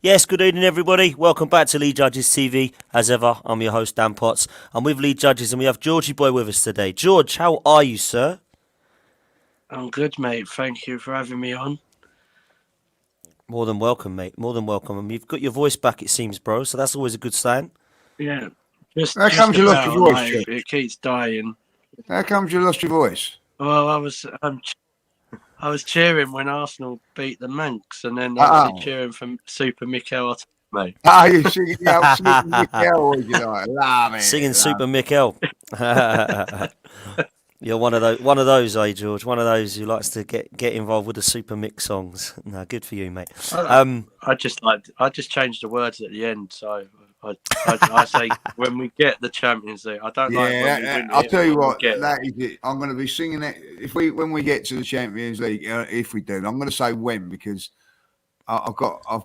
Yes, good evening, everybody. Welcome back to Lead Judges TV. As ever, I'm your host, Dan Potts. I'm with Lead Judges, and we have Georgie Boy with us today. George, how are you, sir? I'm good, mate. Thank you for having me on. More than welcome, mate. More than welcome. And you've got your voice back, it seems, bro. So that's always a good sign. Yeah, How just comes you lost your about. voice, Like, George? it keeps dying. How comes you lost your voice? Well, I was cheering when Arsenal beat the Manx, and then obviously cheering for Super Mikel Arteta, mate. You're singing the old Super Mikel, you like, love it. Singing Super Mikel. You're one of those, are you, George? One of those who likes to get involved with the Super Mix songs. No, good for you, mate. I just changed the words at the end, so I say when we get the Champions League. I don't like when we win I'll it, tell you when we what, get that is it. I'm going to be singing it when we get to the Champions League. If we do, I'm going to say when because I've got a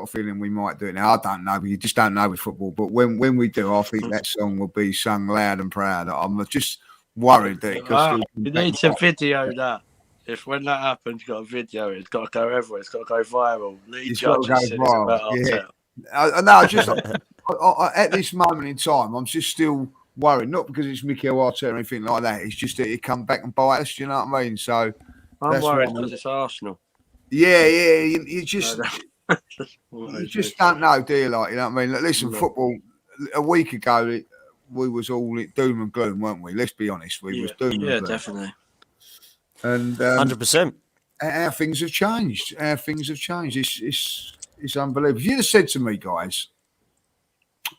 feeling we might do it now. I don't know, but you just don't know with football. But when we do, I think that song will be sung loud and proud. I'm just worried that it could still. You need to video that. If when that happens, you got a video. It's got to go everywhere. It's got to go viral. Lead Judges says about Arteta. At this moment in time, I'm just still worried. Not because it's Mikel Arteta or anything like that. It's just that it come back and bite us. You know what I mean? So I'm worried because it's Arsenal. Yeah. You just don't know, do you? Like, you know what I mean? Listen, football. A week ago, we was all doom and gloom, weren't we? Let's be honest. We was doom and gloom. Yeah, definitely. And 100%. Our things have changed. It's unbelievable. If you'd have said to me, guys,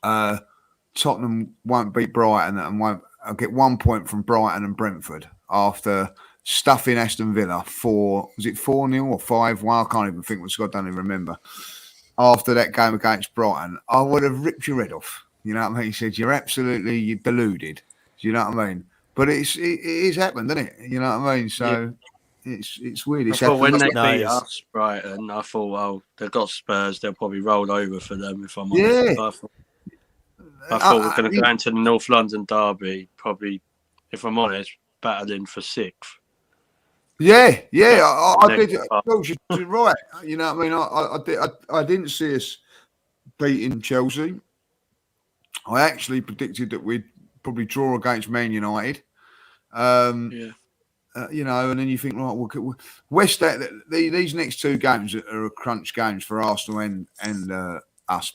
Tottenham won't beat Brighton and I'll get 1 point from Brighton and Brentford after stuffing Aston Villa 4-0 or 5-1? I can't even think what score. I don't even remember. After that game against Brighton, I would have ripped your head off. You know what I mean? He said, you're deluded. Do you know what I mean? But it is happened, isn't it? You know what I mean? So it's weird. It's I thought when they No, beat us, Brighton, I thought, well, they've got Spurs. They'll probably roll over for them, if I'm honest. I thought we're going to go into the North London derby, probably, if I'm honest, battling for sixth. I did. You're right. You know what I mean? I didn't see us beating Chelsea. I actually predicted that we'd probably draw against Man United. You know, and then you think, right, West Ham, these next two games are crunch games for Arsenal and us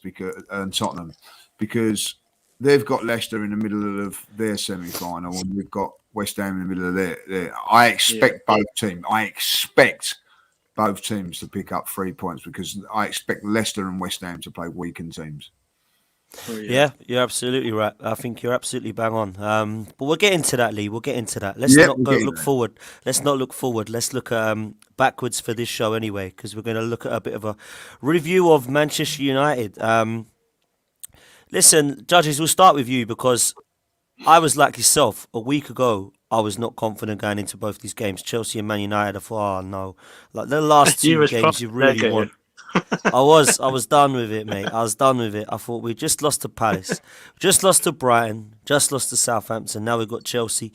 and Tottenham because they've got Leicester in the middle of their semi-final and we've got West Ham in the middle of their. I expect both teams to pick up 3 points because I expect Leicester and West Ham to play weakened teams. Yeah, you're absolutely right. I think you're absolutely bang on. But we'll get into that, Lee. We'll get into that. Let's not look forward. Let's not look forward. Let's look backwards for this show anyway, because we're going to look at a bit of a review of Manchester United. Listen, judges, we'll start with you because I was like yourself. A week ago, I was not confident going into both these games. Chelsea and Man United, I thought, oh no. Like the last two games you really won. I was done with it, mate. I was done with it. I thought we just lost to Palace, just lost to Brighton, just lost to Southampton. Now we've got Chelsea.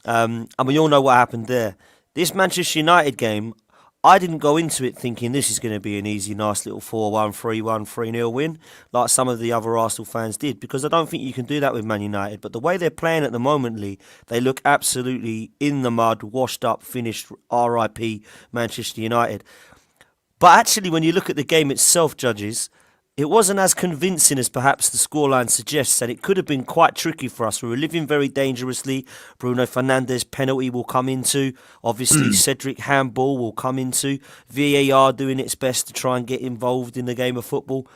And we all know what happened there. This Manchester United game, I didn't go into it thinking this is going to be an easy, nice little 4-1, 3-1, 3-0 win, like some of the other Arsenal fans did, because I don't think you can do that with Man United. But the way they're playing at the moment, Lee, they look absolutely in the mud, washed up, finished, RIP Manchester United. But actually, when you look at the game itself, judges, it wasn't as convincing as perhaps the scoreline suggests, and it could have been quite tricky for us. We were living very dangerously. Bruno Fernandes penalty will come into. Obviously, Cedric handball will come into. VAR doing its best to try and get involved in the game of football.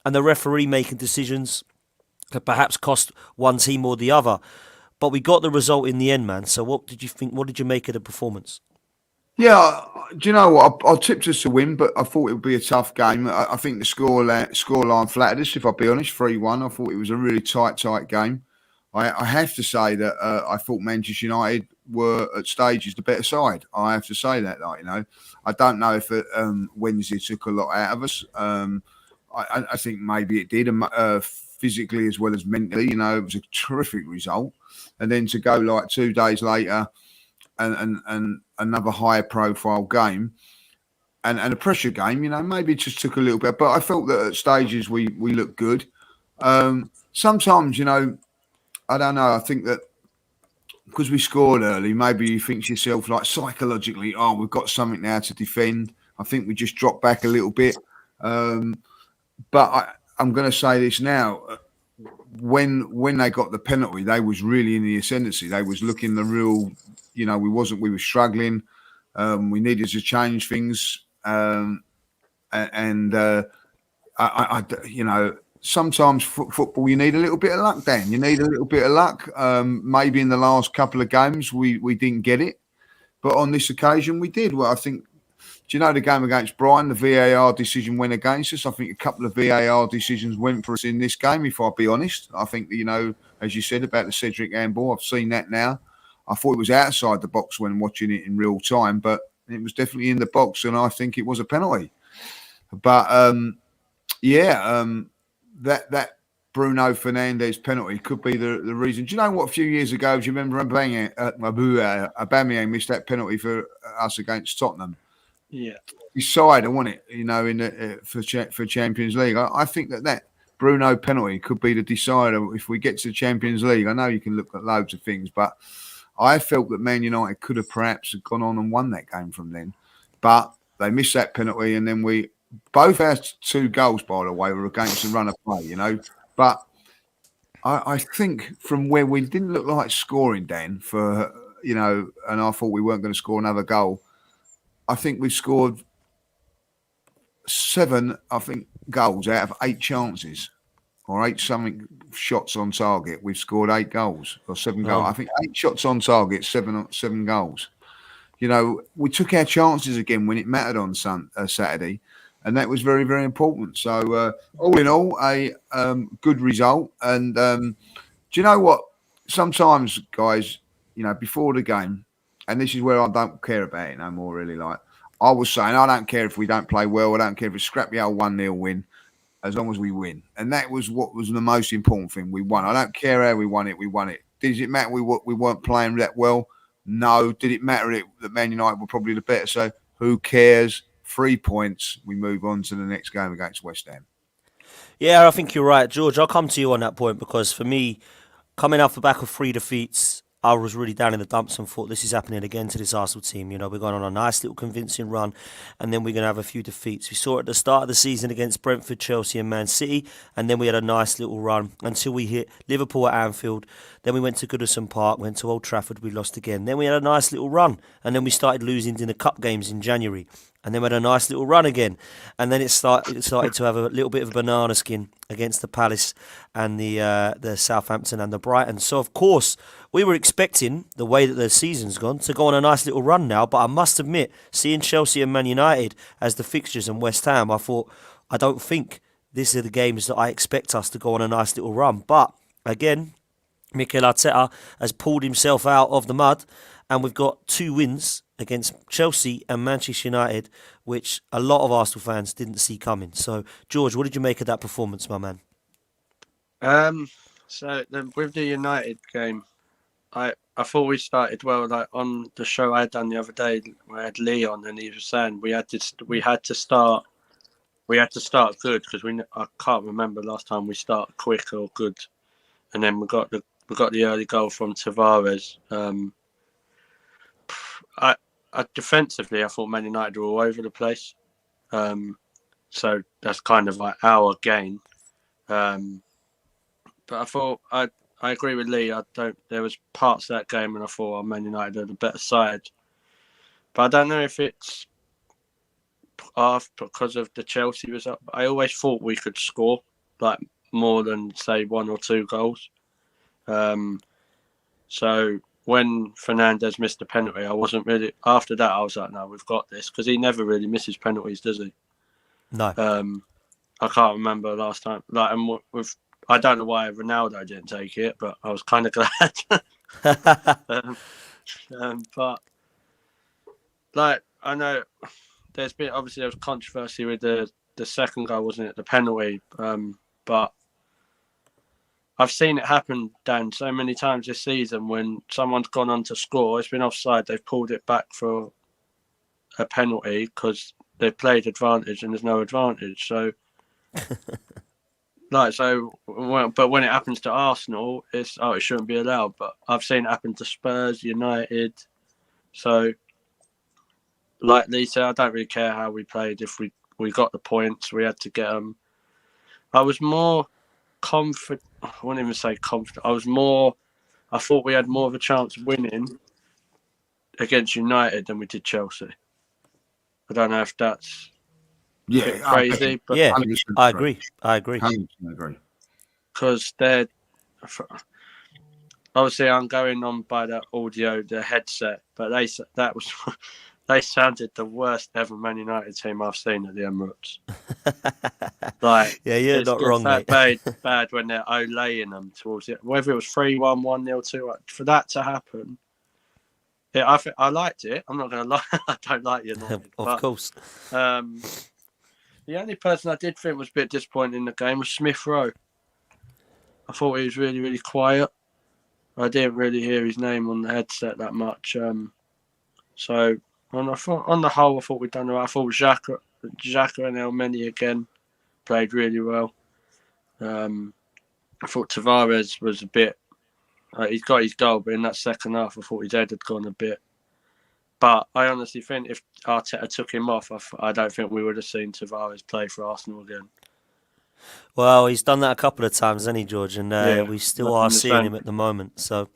And the referee making decisions that perhaps cost one team or the other. But we got the result in the end, man. So what did you think? What did you make of the performance? Yeah, do you know what? I tipped us to win, but I thought it would be a tough game. I think the scoreline flattered us, if I'll be honest, 3-1. I thought it was a really tight game. I have to say that I thought Manchester United were at stages the better side. I have to say that, you know. I don't know if Wednesday took a lot out of us. I think maybe it did, physically as well as mentally. You know, it was a terrific result. And then to go like 2 days later and another high profile game, and a pressure game. Maybe it just took a little bit, but I felt that at stages we looked good. Sometimes, I don't know. I think that because we scored early, maybe you think to yourself, like, psychologically, oh, we've got something now to defend. I think we just dropped back a little bit. But I'm going to say this now. When they got the penalty, they was really in the ascendancy. They was looking the real, we were struggling. We needed to change things. Sometimes football, you need a little bit of luck, Dan. You need a little bit of luck. Maybe in the last couple of games, we didn't get it. But on this occasion, we did. Well, I think, do you know the game against Brighton, the VAR decision went against us? I think a couple of VAR decisions went for us in this game, if I'll be honest. I think, as you said about the Cedric handball, I've seen that now. I thought it was outside the box when watching it in real time, but it was definitely in the box, and I think it was a penalty. But, that Bruno Fernandes penalty could be the reason. Do you know what? A few years ago, do you remember Aubameyang missed that penalty for us against Tottenham? Yeah, Decider, wasn't it? For Champions League. I think that Bruno penalty could be the decider if we get to the Champions League. I know you can look at loads of things, but I felt that Man United could have perhaps gone on and won that game from then, but they missed that penalty, and then both our 2 goals, by the way, were against the run of play. But I think from where we didn't look like scoring, Dan, and I thought we weren't going to score another goal. I think we've scored 7, goals out of 8 chances, or 8 something shots on target. We've scored 8 goals or 7 goals. I think 8 shots on target, 7 goals. We took our chances again when it mattered on Saturday, and that was very, very important. So all in all, a good result. And do you know what? Sometimes, guys, before the game, and this is where I don't care about it no more, really. Like I was saying, I don't care if we don't play well. I don't care if it's scrappy old 1-0 win, as long as we win. And that was what was the most important thing. We won. I don't care how we won it. We won it. Did it matter we weren't playing that well? No. Did it matter that Man United were probably the better? So who cares? 3 points. We move on to the next game against West Ham. Yeah, I think you're right, George. I'll come to you on that point because for me, coming off the back of 3 defeats, I was really down in the dumps and thought this is happening again to this Arsenal team. We're going on a nice little convincing run and then we're going to have a few defeats. We saw it at the start of the season against Brentford, Chelsea and Man City, and then we had a nice little run until we hit Liverpool at Anfield. Then we went to Goodison Park, went to Old Trafford, we lost again. Then we had a nice little run and then we started losing in the cup games in January. And then we had a nice little run again. And then it started to have a little bit of a banana skin against the Palace and the Southampton and the Brighton. So, of course, we were expecting, the way that the season's gone, to go on a nice little run now. But I must admit, seeing Chelsea and Man United as the fixtures and West Ham, I thought, I don't think these are the games that I expect us to go on a nice little run. But, again, Mikel Arteta has pulled himself out of the mud. And we've got 2 wins against Chelsea and Manchester United, which a lot of Arsenal fans didn't see coming. So, George, what did you make of that performance, my man? With the United game, I thought we started well. Like on the show I had done the other day, I had Leon, and he was saying we had to start good because I can't remember last time we started quick or good, and then we got the early goal from Tavares. Defensively, I thought Man United were all over the place. So that's kind of like our gain. But I thought I agree with Lee. There was parts of that game and I thought Man United had a better side. But I don't know if it's because of the Chelsea result. I always thought we could score like more than say 1 or 2 goals. So when Fernandes missed the penalty, I wasn't really. After that, I was like, "No, we've got this," because he never really misses penalties, does he? No. I can't remember last time. I don't know why Ronaldo didn't take it, but I was kind of glad. But I know there was controversy with the second goal, wasn't it? The penalty, but I've seen it happen, Dan, so many times this season when someone's gone on to score, it's been offside, they've pulled it back for a penalty because they've played advantage and there's no advantage. So, but when it happens to Arsenal, it shouldn't be allowed. But I've seen it happen to Spurs, United. So, like Lee said, I don't really care how we played. If we got the points, we had to get them. I was more confident. I wouldn't even say confident. I thought we had more of a chance of winning against United than we did Chelsea. I don't know if that's crazy, but yeah, I agree. 100% agree. Because they're obviously I'm going on by that audio, the headset, but they sounded the worst ever Man United team I've seen at the Emirates. Like, yeah, you're not wrong, mate. Bad when they're olaying them towards it. Whether it was 3-1, 1-0, 2-1, for that to happen. Yeah, I liked it. I'm not going to lie. I don't like United. Of course. The only person I did think was a bit disappointing in the game was Smith Rowe. I thought he was really, really quiet. I didn't really hear his name on the headset that much. So on the whole, I thought we'd done all right. I thought Xhaka and Elneny again played really well. I thought Tavares was a bit. He's got his goal, but in that second half, I thought his head had gone a bit. But I honestly think if Arteta took him off, I don't think we would have seen Tavares play for Arsenal again. Well, he's done that a couple of times, hasn't he, George? And we still are seeing him at the moment. So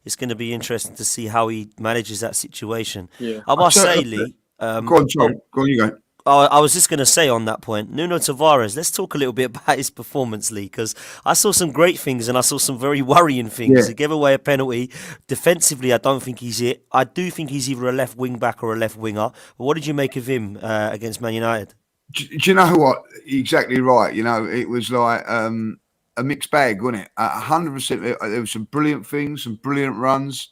it's going to be interesting to see how he manages that situation. Yeah. I must say, Lee. Go on, Joel. Go on, you go. I was just going to say on that point, Nuno Tavares, let's talk a little bit about his performance, Lee, because I saw some great things and I saw some very worrying things. Yeah. He gave away a penalty. Defensively, I don't think he's it. I do think he's either a left wing back or a left winger. But what did you make of him against Man United? Do you know what? Exactly right. You know, it was like a mixed bag, wasn't it? 100%. There were some brilliant things, some brilliant runs,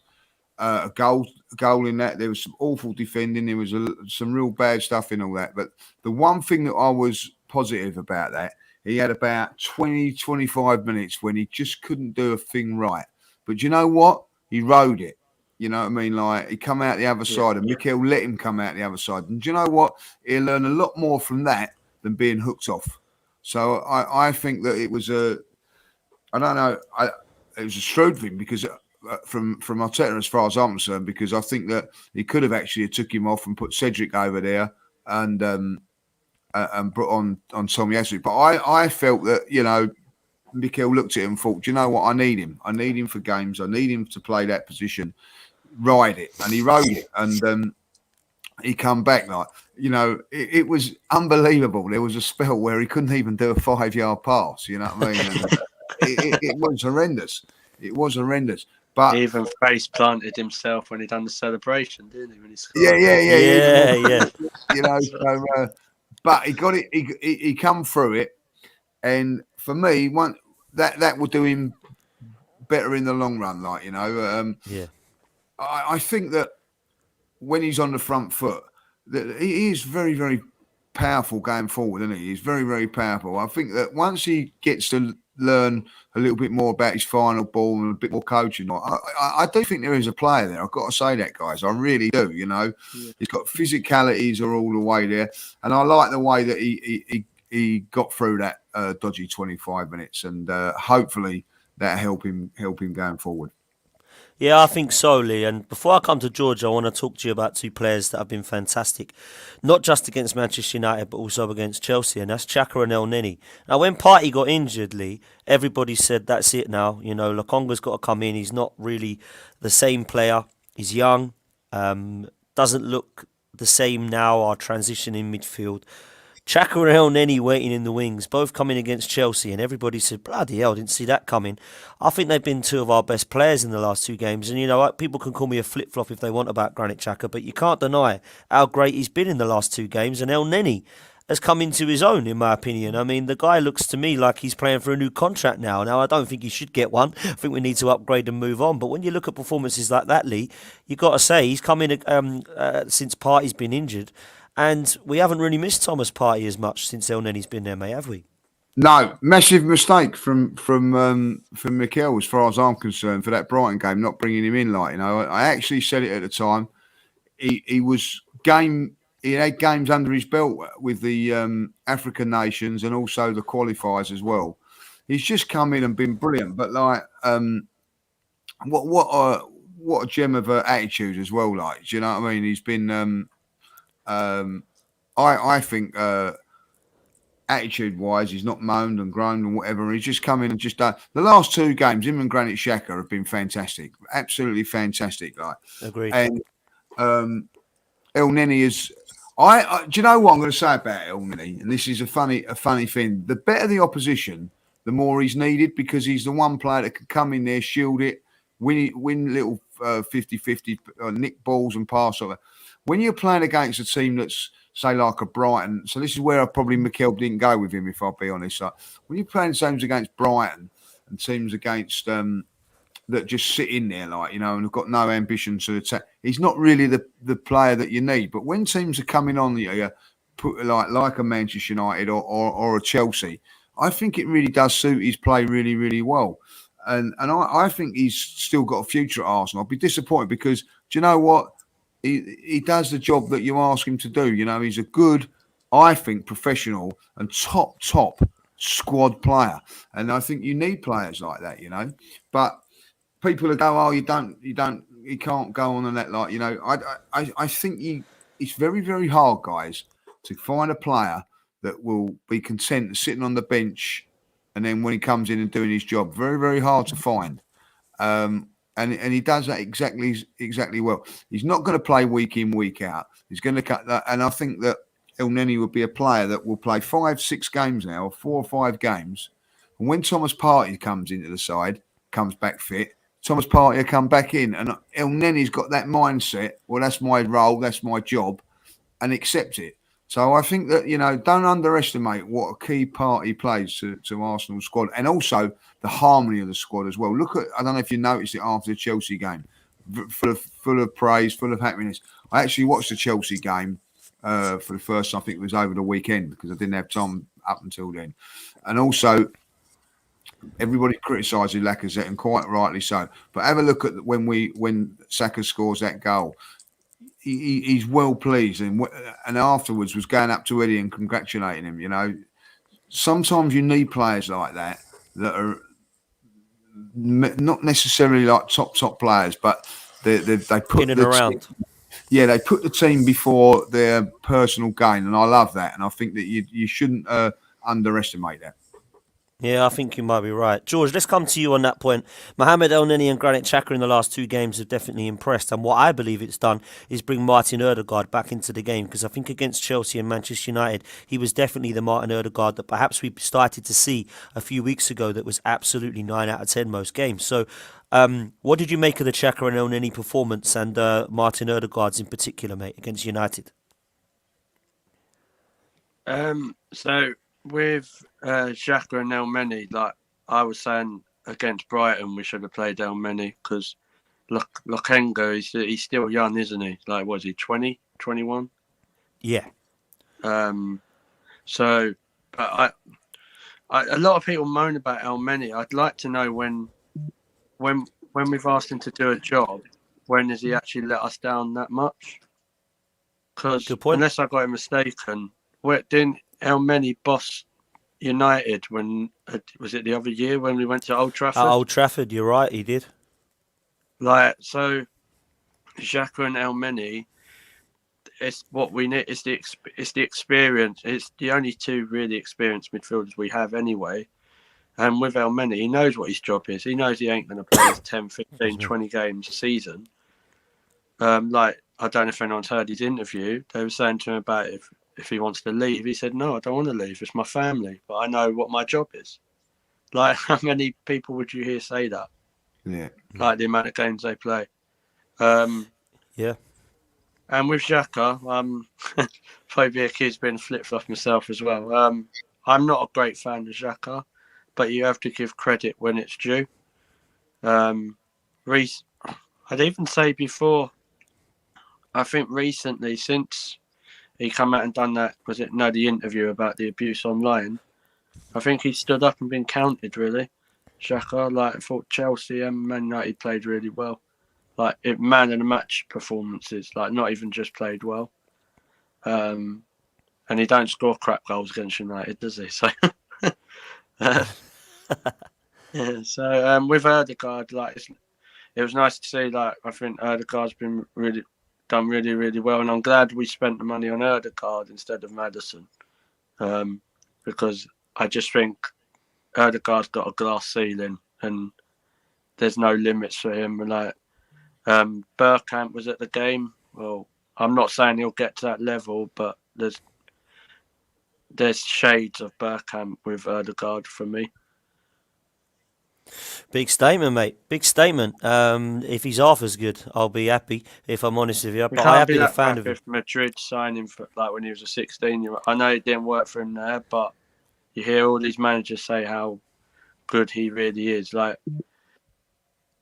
a goal in that. There was some awful defending. There was some real bad stuff in all that. But the one thing that I was positive about that, he had about 20, 25 minutes when he just couldn't do a thing right. But you know what? He rode it. You know what I mean? Like, he come out the other side and Mikel let him come out the other side. And do you know what? He'll learn a lot more from that than being hooked off. So I think that it was it was a shrewd thing because from Arteta, as far as I'm concerned, because I think that he could have actually took him off and put Cedric over there and put on Tomiyasu. But I felt that, you know, Mikel looked at him and thought, do you know what? I need him. I need him for games. I need him to play that position. Ride it, and he rode it, and he come back like, you know, it was unbelievable. There was a spell where he couldn't even do a 5-yard pass. You know what I mean? it was horrendous. It was horrendous. But he even face planted himself when he done the celebration, didn't he? When he scored. Yeah. You know, so, but he got it. He come through it, and for me, that will do him better in the long run. Like, you know, I think that when he's on the front foot, that he is very, very powerful going forward, isn't he? He's very, very powerful. I think that once he gets to learn a little bit more about his final ball and a bit more coaching, I do think there is a player there. I've got to say that, guys. I really do, you know. Yeah. He's got physicalities are all the way there. And I like the way that he got through that dodgy 25 minutes, and hopefully that help him going forward. Yeah, I think so, Lee. And before I come to George, I want to talk to you about two players that have been fantastic, not just against Manchester United, but also against Chelsea, and that's Xhaka and Elneny. Now, when Partey got injured, Lee, everybody said, that's it now. You know, Lokonga's got to come in. He's not really the same player. He's young, doesn't look the same now, our transition in midfield. Xhaka and Elneny waiting in the wings, both coming against Chelsea, and everybody said, bloody hell, didn't see that coming. I think they've been two of our best players in the last two games, and you know, people can call me a flip-flop if they want about Granit Xhaka, but you can't deny how great he's been in the last two games, and Elneny has come into his own, in my opinion. I mean, the guy looks to me like he's playing for a new contract now. Now, I don't think he should get one. I think we need to upgrade and move on, but when you look at performances like that, Lee, you've got to say, he's come in since Partey's been injured. And we haven't really missed Thomas Partey as much since Elneny's been there, mate, have we? No, massive mistake from Mikel, as far as I'm concerned, for that Brighton game, not bringing him in. Like, you know, I actually said it at the time. He was game he had games under his belt with the African nations and also the qualifiers as well. He's just come in and been brilliant. But like, what a gem of an attitude as well. Like, do you know what I mean? He's been, I think, attitude-wise, he's not moaned and groaned and whatever. He's just come in and just done the last 2 games. Him and Granit Xhaka have been fantastic, absolutely fantastic. Like, Agreed. And Elneny is. Do you know what I'm going to say about Elneny? And this is a funny thing. The better the opposition, the more he's needed, because he's the one player that can come in there, shield it, win little 50-50 nick balls and pass over. When you're playing against a team that's, say, like a Brighton, so this is where Mikel didn't go with him, if I'll be honest. Like, when you're playing teams against Brighton and teams against that just sit in there, like, you know, and have got no ambition to attack, he's not really the player that you need. But when teams are coming on you, like a Manchester United or a Chelsea, I think it really does suit his play really, really well. And I think he's still got a future at Arsenal. I'd be disappointed because, do you know what? He does the job that you ask him to do. You know, he's a good, I think, professional and top squad player. And I think you need players like that, you know. But people go, oh, you can't go on and that. Like, you know, I think it's very, very hard, guys, to find a player that will be content sitting on the bench, and then when he comes in and doing his job, very, very hard to find. And he does that exactly well. He's not going to play week in, week out. He's going to cut that. And I think that Elneny would be a player that will play 5-6 games now, 4 or 5 games. And when Thomas Partey comes into the side, comes back fit, Thomas Partey will come back in. And Elneny's got that mindset, well, that's my role, that's my job, and accept it. So I think that, you know, don't underestimate what a key part he plays to Arsenal's squad, and also the harmony of the squad as well. Look at, I don't know if you noticed it after the Chelsea game, full of praise, full of happiness. I actually watched the Chelsea game for the first time. I think it was over the weekend because I didn't have time up until then. And also, everybody criticised Lacazette, and quite rightly so. But have a look at when Saka scores that goal. He's well pleased, and afterwards was going up to Eddie and congratulating him. You know, sometimes you need players like that are not necessarily like top players, but they put in and around. They put the team before their personal gain, and I love that. And I think that you shouldn't underestimate that. Yeah, I think you might be right. George, let's come to you on that point. Mohamed Elneny and Granit Xhaka in the last 2 games have definitely impressed. And what I believe it's done is bring Martin Odegaard back into the game. Because I think against Chelsea and Manchester United, he was definitely the Martin Odegaard that perhaps we started to see a few weeks ago that was absolutely 9 out of 10 most games. So what did you make of the Xhaka and Elneny performance and Martin Odegaard's in particular, mate, against United? So with Xhaka and Elneny, like I was saying against Brighton, we should have played Elneny because Lokenga, he's still young, isn't he? Like, was he 20, 21? Yeah. So, but a lot of people moan about Elneny. I'd like to know when we've asked him to do a job, when has he actually let us down that much? Because unless I got it mistaken, didn't Elneny boss United when was it the other year when we went to Old Trafford? At Old Trafford, you're right, he did. Like, so Xhaka and Elneny, it's what we need. It's the experience. It's the only 2 really experienced midfielders we have anyway. And with Elneny, he knows what his job is. He knows he ain't going to play 10, 15, 20 games a season. Like, I don't know if anyone's heard his interview. They were saying to him about if he wants to leave. He said, no, I don't want to leave. It's my family, but I know what my job is. Like, how many people would you hear say that? Yeah. Like the amount of games they play. Yeah. And with Xhaka, probably accused of being a flip-flop myself as well. I'm not a great fan of Xhaka, but you have to give credit when it's due. I'd even say before, I think recently, since he come out and done that, the interview about the abuse online, I think he stood up and been counted, really. Xhaka, like, I thought Chelsea and Man United played really well. Like, man of the match performances, like, not even just played well. and he don't score crap goals against United, does he? So, yeah. So with Odegaard, like it was nice to see. Like I think Odegaard's been done really well, and I'm glad we spent the money on Odegaard instead of Maddison, because I just think Odegaard's got a glass ceiling, and there's no limits for him. And like Bergkamp was at the game. Well, I'm not saying he'll get to that level, but there's shades of Bergkamp with Odegaard for me. Big statement, mate. Big statement. If he's half as good, I'll be happy. If I'm honest with you, but I have been a fan of him. Madrid signing for like when he was a 16-year-old. I know it didn't work for him there, but you hear all these managers say how good he really is. Like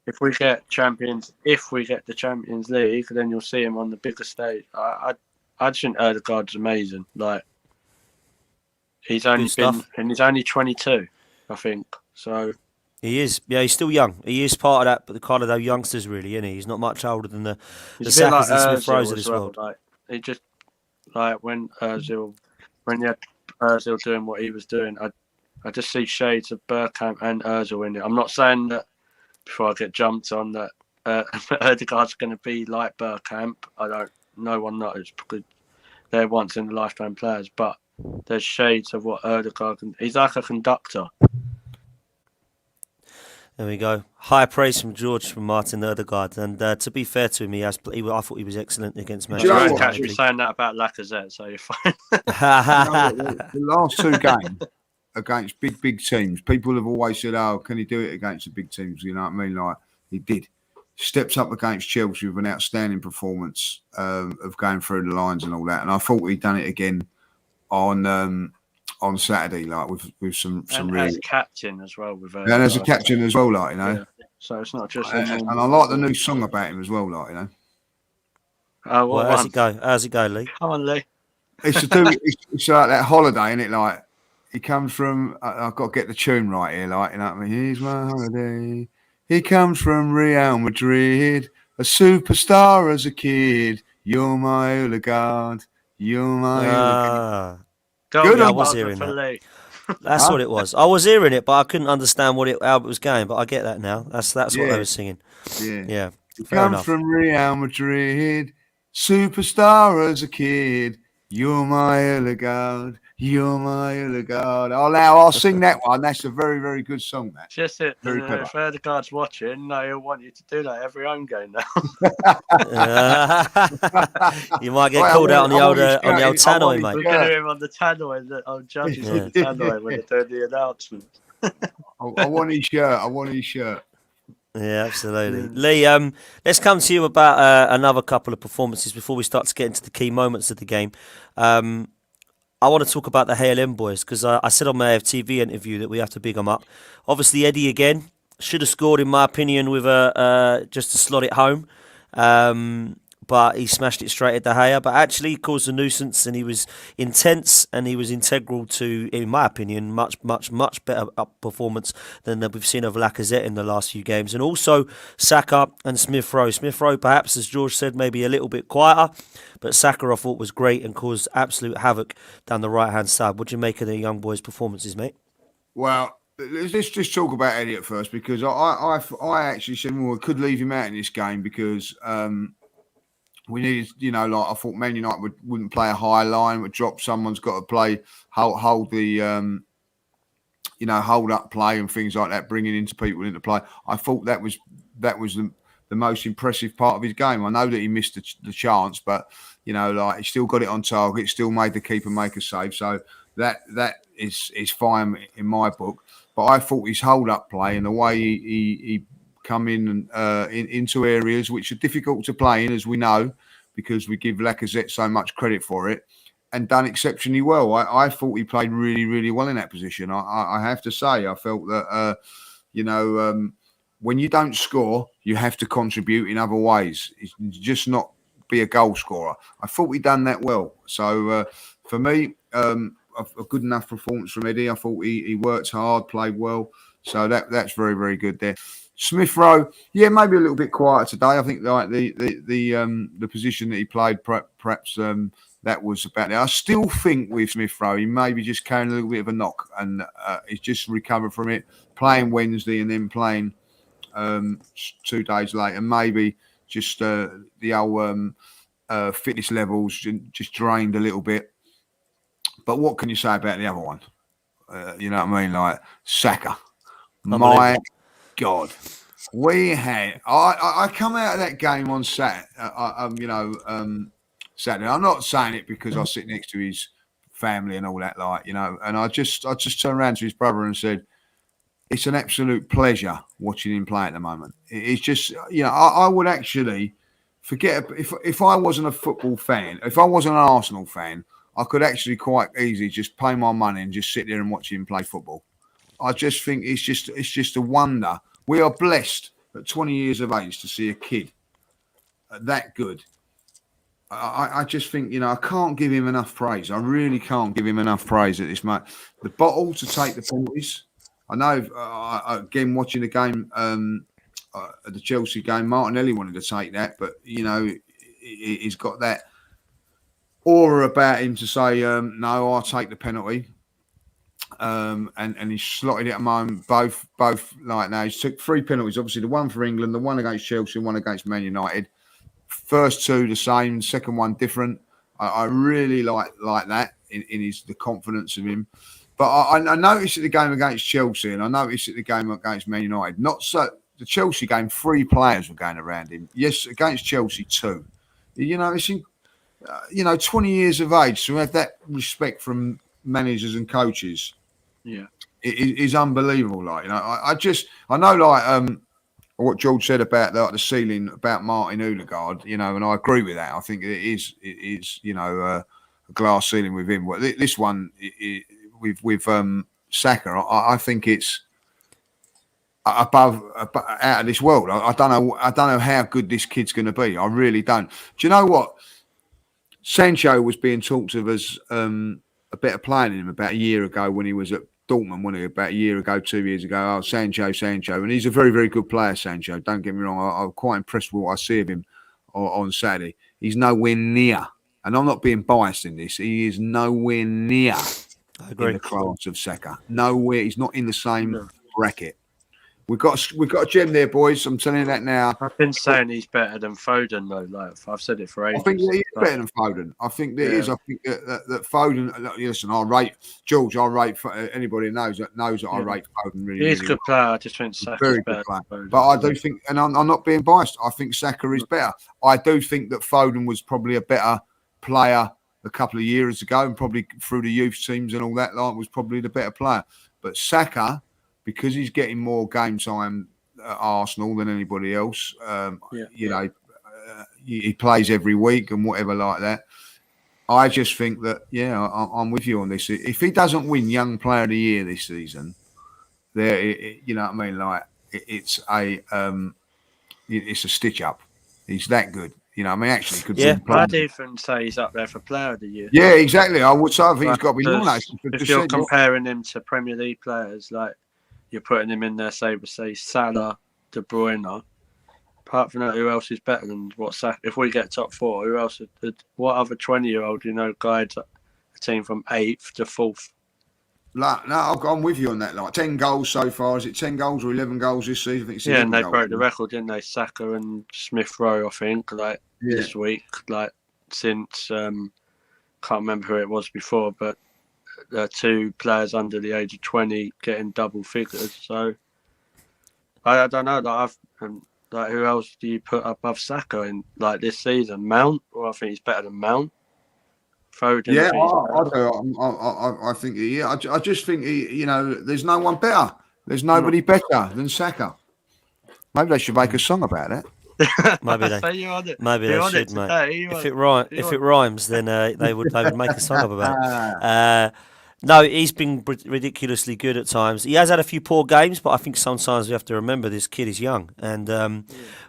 if we get the Champions League, then you'll see him on the bigger stage. I just think Odegaard's amazing. Like he's only 22, I think. So. He is, yeah. He's still young. He is part of that, but the kind of those youngsters, really, isn't he? He's not much older than the Sakas and Smith Rowes of this world. Like he just like when you had Özil doing what he was doing, I just see shades of Bergkamp and Özil in it. I'm not saying that before I get jumped on that Odegaard's going to be like Bergkamp. No one knows because they're once in a lifetime players, but there's shades of what Odegaard can. He's like a conductor. There we go. High praise from George from Martin Odegaard, and to be fair to him, I thought he was excellent against Manchester United. You won't catch me saying that about Lacazette, so you're fine. The last two games against big teams, people have always said, "Oh, can he do it against the big teams?" You know what I mean? Like he did. Steps up against Chelsea with an outstanding performance of going through the lines and all that, and I thought he'd done it again on Saturday, like with some really as captain as well, and as a captain as well, like Yeah. So it's not just. And I like the new song about him as well, like how's it go? How's it go, Lee? Come on, Lee. It's to do. It's like that holiday, isn't it? Like he comes from. I've got to get the tune right here, like you know what I mean. Here's my holiday. He comes from Real Madrid, a superstar as a kid. You're my Odegaard. You're my Odegaard. Good, I was hearing that. That's what it was. I was hearing it, but I couldn't understand how it was going. But I get that now. That's what they were singing. Yeah. Fair enough. From Real Madrid, superstar as a kid. You're my Odegaard. You're my Odegaard. I'll sing that one. That's a very, very good song. That. Just it. If Odegaard's watching, he'll want you to do that every home game now. You might get called out on the old tannoy, mate. We're going to hear him on the tannoy. I'll judge you on the tannoy when they're doing the announcement. I want his shirt. Yeah, absolutely. Lee, let's come to you about another couple of performances before we start to get into the key moments of the game. I want to talk about the HLM boys because I said on my FTV interview that we have to big them up. Obviously, Eddie again should have scored, in my opinion, with just to slot it home. But he smashed it straight at De Gea. But actually, he caused a nuisance and he was intense and he was integral to, in my opinion, much better performance than we've seen of Lacazette in the last few games. And also Saka and Smith Rowe. Smith Rowe, perhaps, as George said, maybe a little bit quieter. But Saka, I thought, was great and caused absolute havoc down the right-hand side. What do you make of the young boys' performances, mate? Well, let's just talk about Eddie at first because I actually said, well, we could leave him out in this game because... we needed, I thought Man United wouldn't play a high line, would drop. Someone's got to play, hold the, hold up play and things like that, bringing people into play. I thought that was the most impressive part of his game. I know that he missed the chance, but he still got it on target, still made the keeper make a save. So that is fine in my book. But I thought his hold up play and the way he come in and into areas which are difficult to play in, as we know, because we give Lacazette so much credit for it, and done exceptionally well. I thought he played really, really well in that position. I have to say, I felt that, when you don't score, you have to contribute in other ways. It's just not be a goal scorer. I thought he done that well. So for me, a good enough performance from Eddie. I thought he worked hard, played well. So that's very, very good there. Smith Rowe, yeah, maybe a little bit quieter today. I think like the position that he played, perhaps that was about it. I still think with Smith Rowe, he maybe just carrying a little bit of a knock, and he's just recovered from it. Playing Wednesday and then playing 2 days later, maybe just the old fitness levels just drained a little bit. But what can you say about the other one? You know what I mean? Like Saka. My God. We had. I come out of that game on Saturday. Saturday. I'm not saying it because I sit next to his family and all that, And I just turned around to his brother and said, "It's an absolute pleasure watching him play at the moment. It's just, I would actually forget if I wasn't a football fan, if I wasn't an Arsenal fan, I could actually quite easily just pay my money and just sit there and watch him play football. I just think it's just a wonder. We are blessed at 20 years of age to see a kid that good. I just think, I can't give him enough praise. I really can't give him enough praise at this moment. The bottle to take the penalties. I know, again, watching the game, the Chelsea game, Martinelli wanted to take that, but, he's got that aura about him to say, no, I'll take the penalty. And he slotted it at mine, both like now. He took 3 penalties, obviously the one for England, the one against Chelsea, one against Man United. First 2 the same, second one different. I really like that in the confidence of him. But I noticed at the game against Chelsea, and I noticed at the game against Man United, not so the Chelsea game, 3 players were going around him. Yes, against Chelsea 2. It's 20 years of age, so have that respect from managers and coaches. Yeah, it is unbelievable. I know what George said about the ceiling about Martin Odegaard, and I agree with that. I think it is a glass ceiling with him. But this one with Saka, I think it's above out of this world. I don't know how good this kid's going to be. I really don't. Do you know what? Sancho was being talked of as a better player than him about a year ago when he was at Dortmund, wasn't he? About a year ago, 2 years ago. Oh, Sancho. And he's a very, very good player, Sancho. Don't get me wrong. I'm quite impressed with what I see of him on Saturday. He's nowhere near, and I'm not being biased in this, he is nowhere near in the class of Saka. Nowhere. He's not in the same bracket. We've got a gem there, boys. I'm telling you that now. I've been saying he's better than Foden, though. I've said it for ages. I think that he is better than Foden. I think that is. I think that Foden. Listen, I rate George. I rate anybody knows that I rate Foden really. He's really a good player. I just think Saka's very good player. But I do think, and I'm not being biased. I think Saka is better. I do think that Foden was probably a better player a couple of years ago, and probably through the youth teams and all that. Was probably the better player. But Saka, because he's getting more game time at Arsenal than anybody else, he plays every week and whatever like that. I just think that, I'm with you on this. If he doesn't win Young Player of the Year this season, you know what I mean? Like it's a stitch up. He's that good. You know, I mean, actually, could I'd even say he's up there for Player of the Year. Yeah, exactly. I would say I think he's got to be nominated. If you're comparing him to Premier League players, like you're putting him in there, say Salah, De Bruyne. Apart from that, who else is better than what Saka? If we get top 4, who else? What other 20-year-old guides a team from 8th to 4th? No, I'm with you on that. Like 10 goals so far. Is it 10 goals or 11 goals this season? I think it's and they broke the record, didn't they? Saka and Smith Rowe, I think, this week. Since can't remember who it was before, but 2 players under the age of 20 getting double figures. So I don't know. Who else do you put above Saka in this season? Mount? Well, I think he's better than Mount. Foden. Yeah, I think. Yeah, I just think there's no one better. There's nobody better than Saka. Maybe they should make a song about that. Maybe they should, mate. If it rhymes, then they would make a song about it. No, he's been ridiculously good at times. He has had a few poor games, but I think sometimes we have to remember this kid is young. And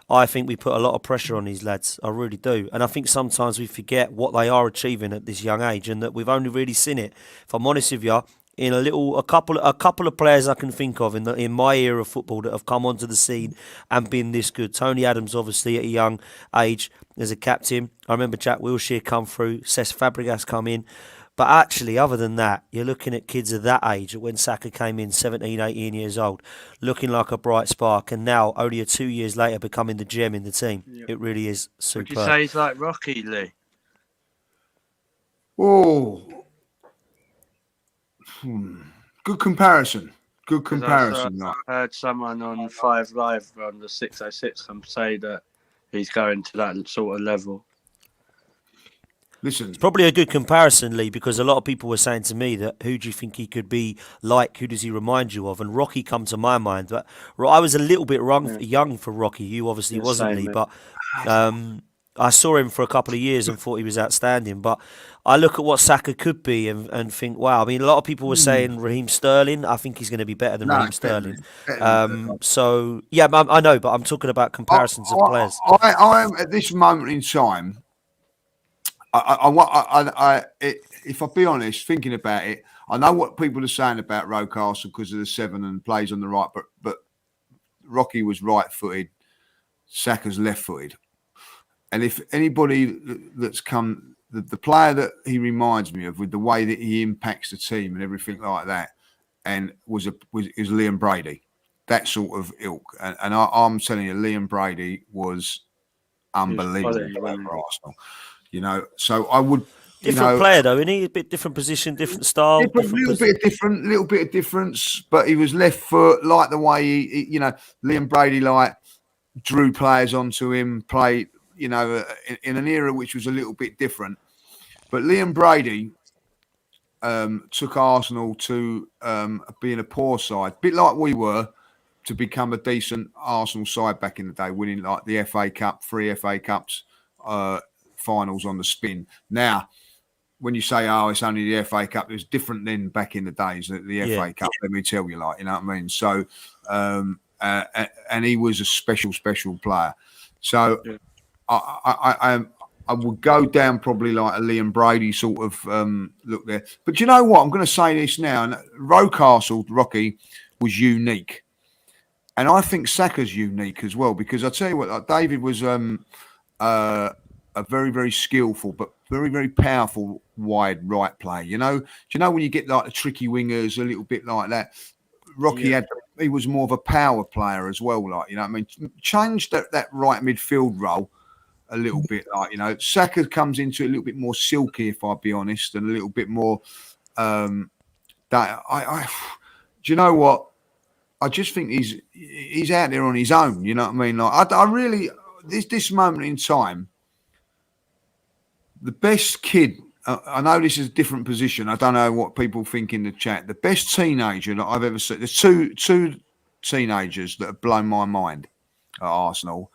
I think we put a lot of pressure on these lads. I really do. And I think sometimes we forget what they are achieving at this young age and that we've only really seen it, if I'm honest with you, in a couple of players I can think of in my era of football that have come onto the scene and been this good. Tony Adams, obviously at a young age as a captain. I remember Jack Wilshere come through, Cesc Fabregas come in. But actually, other than that, you're looking at kids of that age, when Saka came in 17, 18 years old, looking like a bright spark, and now, only 2 years later, becoming the gem in the team. Yeah. It really is superb. Would you say he's like Rocky, Lee? Oh, good comparison. Good comparison. I heard someone on 5 Live on the 606 say that he's going to that sort of level. Listen, it's probably a good comparison, Lee, because a lot of people were saying to me that who do you think he could be like? Who does he remind you of? And Rocky come to my mind, but I was a little bit young for Rocky. You obviously wasn't, Lee, but I saw him for a couple of years and thought he was outstanding. But I look at what Saka could be and think, wow. I mean, a lot of people were saying Raheem Sterling. I think he's going to be better than Raheem Sterling. So yeah, I know, but I'm talking about comparisons of players. I am at this moment in time. If I be honest, thinking about it, I know what people are saying about Rocastle because of the 7 and plays on the right, but Rocky was right-footed, Saka's left-footed, and if anybody that's come, the player that he reminds me of with the way that he impacts the team and everything like that, and is Liam Brady, that sort of ilk, and I'm telling you, Liam Brady was unbelievable for Arsenal. You know, so I would different player though, isn't he? A bit different position, different style, little bit of difference. But he was left foot, like the way he Liam Brady like drew players onto him, played, in an era which was a little bit different. But Liam Brady took Arsenal to being a poor side, a bit like we were, to become a decent Arsenal side back in the day, winning like the FA Cup, 3 FA Cups. Finals on the spin. Now, when you say, it's only the FA Cup, it was different then back in the days. The FA Cup, let me tell you, you know what I mean? So, and he was a special player. So, I would go down probably like a Liam Brady sort of look there. But you know what? I'm going to say this now. And Rocky, was unique. And I think Saka's unique as well, because I tell you what, David was a very, very skillful but very, very powerful wide right player. Do you know when you get like the tricky wingers a little bit like that? Rocky he was more of a power player as well, like, what I mean? Changed that right midfield role a little bit, like, Saka comes into it a little bit more silky, if I'll be honest, and a little bit more do you know what? I just think he's out there on his own, you know what I mean? Like I really this moment in time, the best kid, I know this is a different position. I don't know what people think in the chat. The best teenager that I've ever seen, there's two teenagers that have blown my mind at Arsenal,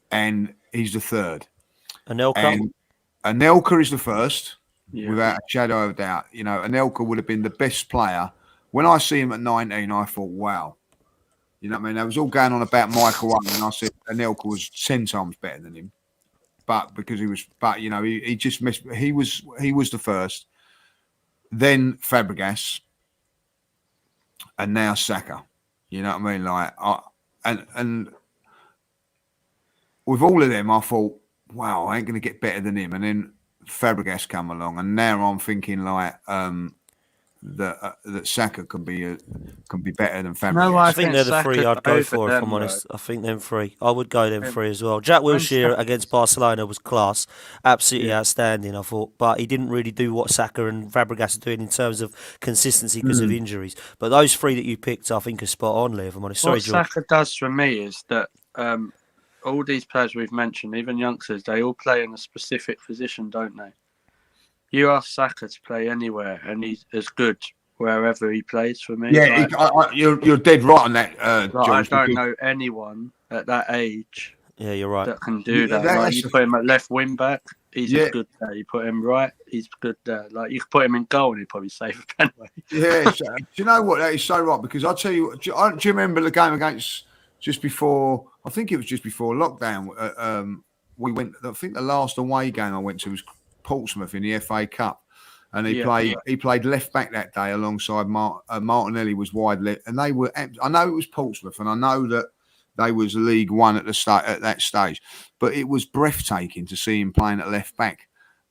and he's the third. Anelka? Anelka is the first, without a shadow of a doubt. Anelka would have been the best player. When I see him at 19, I thought, wow. You know what I mean? There was all going on about Michael Owen, and I said Anelka was 10 times better than him. But because he just missed. He was the first, then Fabregas, and now Saka. You know what I mean? Like, and with all of them, I thought, wow, I ain't going to get better than him. And then Fabregas come along, and now I'm thinking like that Saka can be better than Fabregas. No, I think they're the three I'd go for, if I'm honest. I think them three. I would go them three as well. Jack Wilshere against Barcelona was class, absolutely outstanding, I thought. But he didn't really do what Saka and Fabregas are doing in terms of consistency because of injuries. But those three that you picked, I think, are spot on, Lee, if I'm honest. Sorry, George. What Saka does for me is that all these players we've mentioned, even youngsters, they all play in a specific position, don't they? You ask Saka to play anywhere, and he's as good wherever he plays for me. Yeah, you're dead right on that, George. I don't know anyone at that age. Yeah, you're right. That can do that. Like, you put him at left wing back, he's good there. You put him right, he's good there. Like, you could put him in goal, and he'd probably save a penalty. Yeah, do you know what? That is so right, because I'll tell you. Do you remember the game against just before? I think it was just before lockdown. We went. I think the last away game I went to was Portsmouth in the FA Cup, And he played left back that day alongside Martinelli was wide left, and they were. I know it was Portsmouth, and I know that they was League One at that stage, but it was breathtaking to see him playing at left back.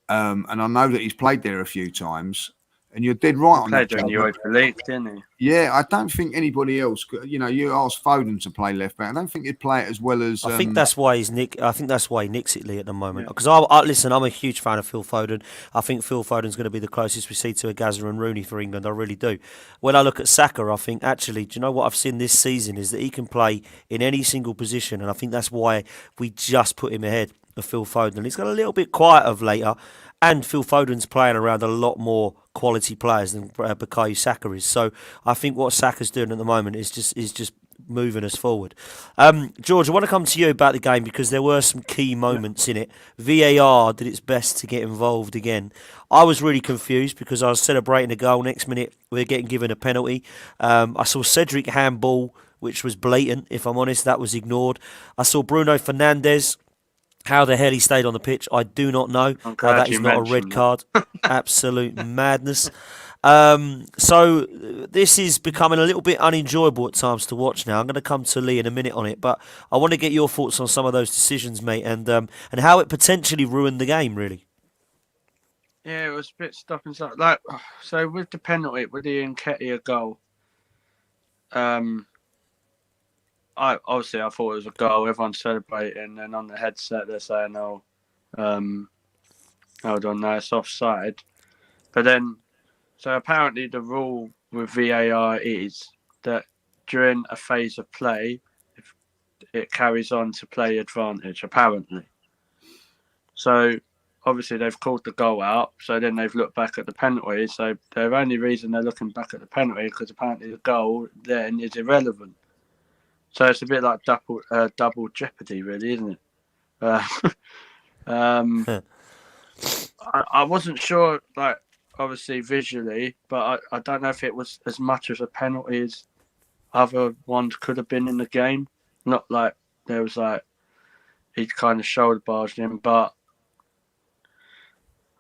And I know that he's played there a few times. And you're dead right on that. Played in Europa League, didn't he? Yeah, I don't think anybody else. You asked Foden to play left back. I don't think he'd play it as well as. I think that's why I think that's why he nicks it, Lee, at the moment. Because listen, I'm a huge fan of Phil Foden. I think Phil Foden's going to be the closest we see to a Gazza and Rooney for England. I really do. When I look at Saka, I think actually, do you know what I've seen this season is that he can play in any single position, and I think that's why we just put him ahead of Phil Foden. He's got a little bit quiet of later. And Phil Foden's playing around a lot more quality players than Bukayo Saka is. So I think what Saka's doing at the moment is just moving us forward. George, I want to come to you about the game because there were some key moments in it. VAR did its best to get involved again. I was really confused because I was celebrating a goal. Next minute, we were getting given a penalty. I saw Cedric handball, which was blatant, if I'm honest. That was ignored. I saw Bruno Fernandes. How the hell he stayed on the pitch, I do not know. That is not a red card. Absolute madness. So this is becoming a little bit unenjoyable at times to watch now. I'm going to come to Lee in a minute on it, but I want to get your thoughts on some of those decisions, mate, and how it potentially ruined the game, really. Yeah, it was a bit stop and start. Like, so with the penalty, with the Nketiah goal, I thought it was a goal. Everyone's celebrating, and on the headset they're saying, "Oh, hold on, no, it's offside." But then, so apparently the rule with VAR is that during a phase of play, if it carries on to play advantage. Apparently, so obviously they've called the goal out. So then they've looked back at the penalty. So the only reason they're looking back at the penalty because apparently the goal then is irrelevant. So it's a bit like double jeopardy, really, isn't it? I wasn't sure, like, obviously visually, but I don't know if it was as much as a penalty as other ones could have been in the game. Not like there was like he'd kind of shoulder barged him, but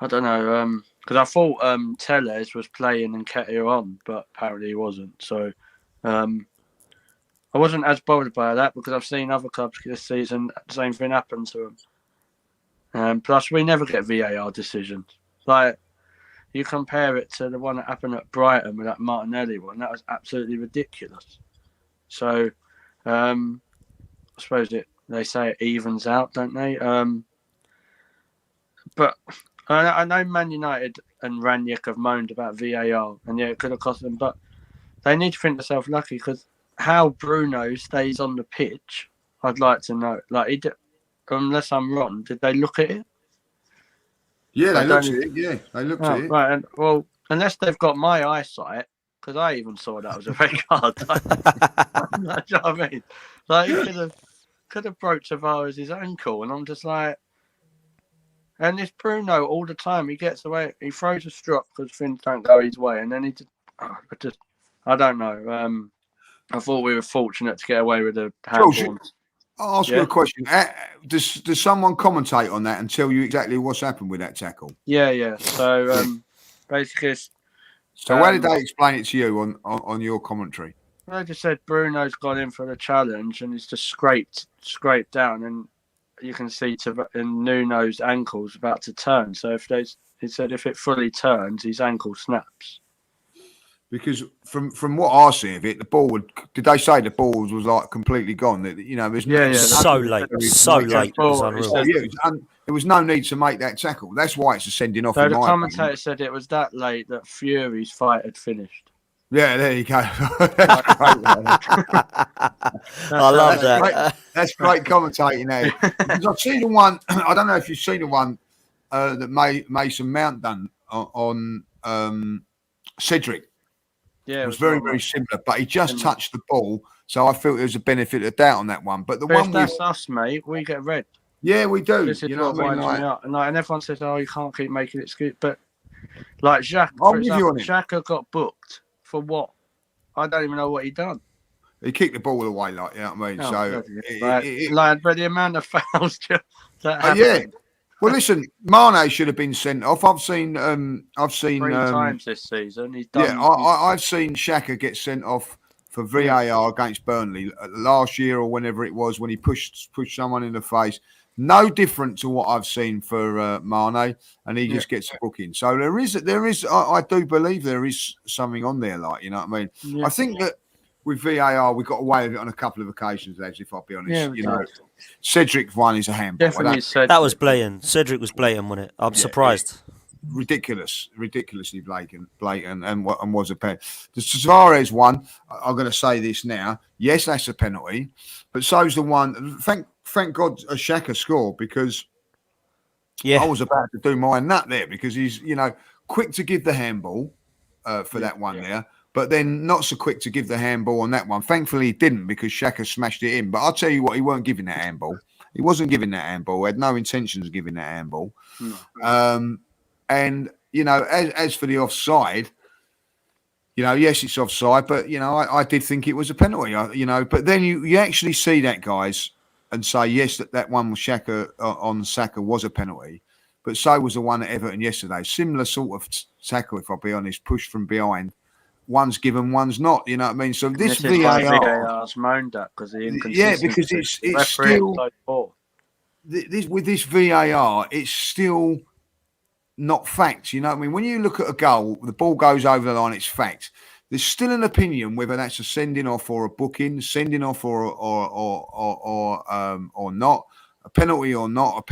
I don't know. Because I thought Telles was playing Nketiah on, but apparently he wasn't. So. I wasn't as bothered by that because I've seen other clubs this season, the same thing happen to them. Plus, we never get VAR decisions. Like, you compare it to the one that happened at Brighton with that Martinelli one, that was absolutely ridiculous. So, I suppose they say it evens out, don't they? But I know Man United and Ranić have moaned about VAR, and yeah, it could have cost them, but they need to think themselves lucky because how Bruno stays on the pitch, I'd like to know. Like, unless I'm wrong, did they look at it? Yeah, they looked at it. Yeah, they looked at it. Right, and, well, unless they've got my eyesight, because I even saw that was a red card. Do you know what I mean? Like, he could have broke Tavares' ankle, and I'm just like, and this Bruno all the time, he gets away, he throws a strop because things don't go his way, and then I don't know. I thought we were fortunate to get away with the handball. I'll ask you a question. Does someone commentate on that and tell you exactly what's happened with that tackle? Yeah. So basically, so how did they explain it to you on your commentary? They just said Bruno's gone in for the challenge and he's just scraped down, and you can see in Nuno's ankle's about to turn. So he said if it fully turns, his ankle snaps. Because from what I see of it, the ball did they say the ball was like completely gone? There's so late. It was unreal. There was no need to make that tackle. That's why it's a sending off. So the commentator said it was that late that Fury's fight had finished. Yeah, there you go. I love that. That's great commentating there. Because I've seen the one. I don't know if you've seen the one that Mason Mount done on Cedric. Yeah, it was very, very similar, but he just touched the ball, so I felt there was a benefit of doubt on that one. But if that's us, mate, we get red. Yeah, we do. This is what and everyone says, "Oh, you can't keep making excuses." But like Xhaka, for example, Xhaka got booked for what? I don't even know what he done. He kicked the ball away, like, you know what I mean? But the amount of fouls that happened. Well, listen, Mane should have been sent off. I've seen 3 times this season. He's done. Yeah, I've seen Xhaka get sent off for VAR against Burnley last year or whenever it was when he pushed someone in the face. No different to what I've seen for Mane, and he just gets a booking. So there is. I do believe there is something on there, like, you know what I mean. Yeah. I think that with VAR we got away with it on a couple of occasions, lads. If I'll be honest, Cedric one is a handball. That was blatant. Cedric was blatant, wasn't it? I'm surprised. Ridiculously blatant, and was a penalty. The Suarez one, I'm going to say this now. Yes, that's a penalty, but so's the one. Thank God Xhaka scored, because I was about to do my nut there, because he's quick to give the handball for that one there, but then not so quick to give the handball on that one. Thankfully, he didn't, because Xhaka smashed it in. But I'll tell you what, he weren't giving that handball. He wasn't giving that handball. He had no intentions of giving that handball. No. And, as for the offside, yes, it's offside, but, I did think it was a penalty, but then you actually see that, guys, and say, yes, that one with Xhaka on Saka was a penalty, but so was the one at Everton yesterday. Similar sort of tackle, if I'll be honest, pushed from behind. One's given, one's not, you know what I mean? So this VAR's moaned at because the inconsistency. Yeah, because it's still... with this VAR, it's still... not facts, you know what I mean? When you look at a goal, the ball goes over the line, it's facts. There's still an opinion whether that's a sending off or a booking, sending off or not, a penalty or not,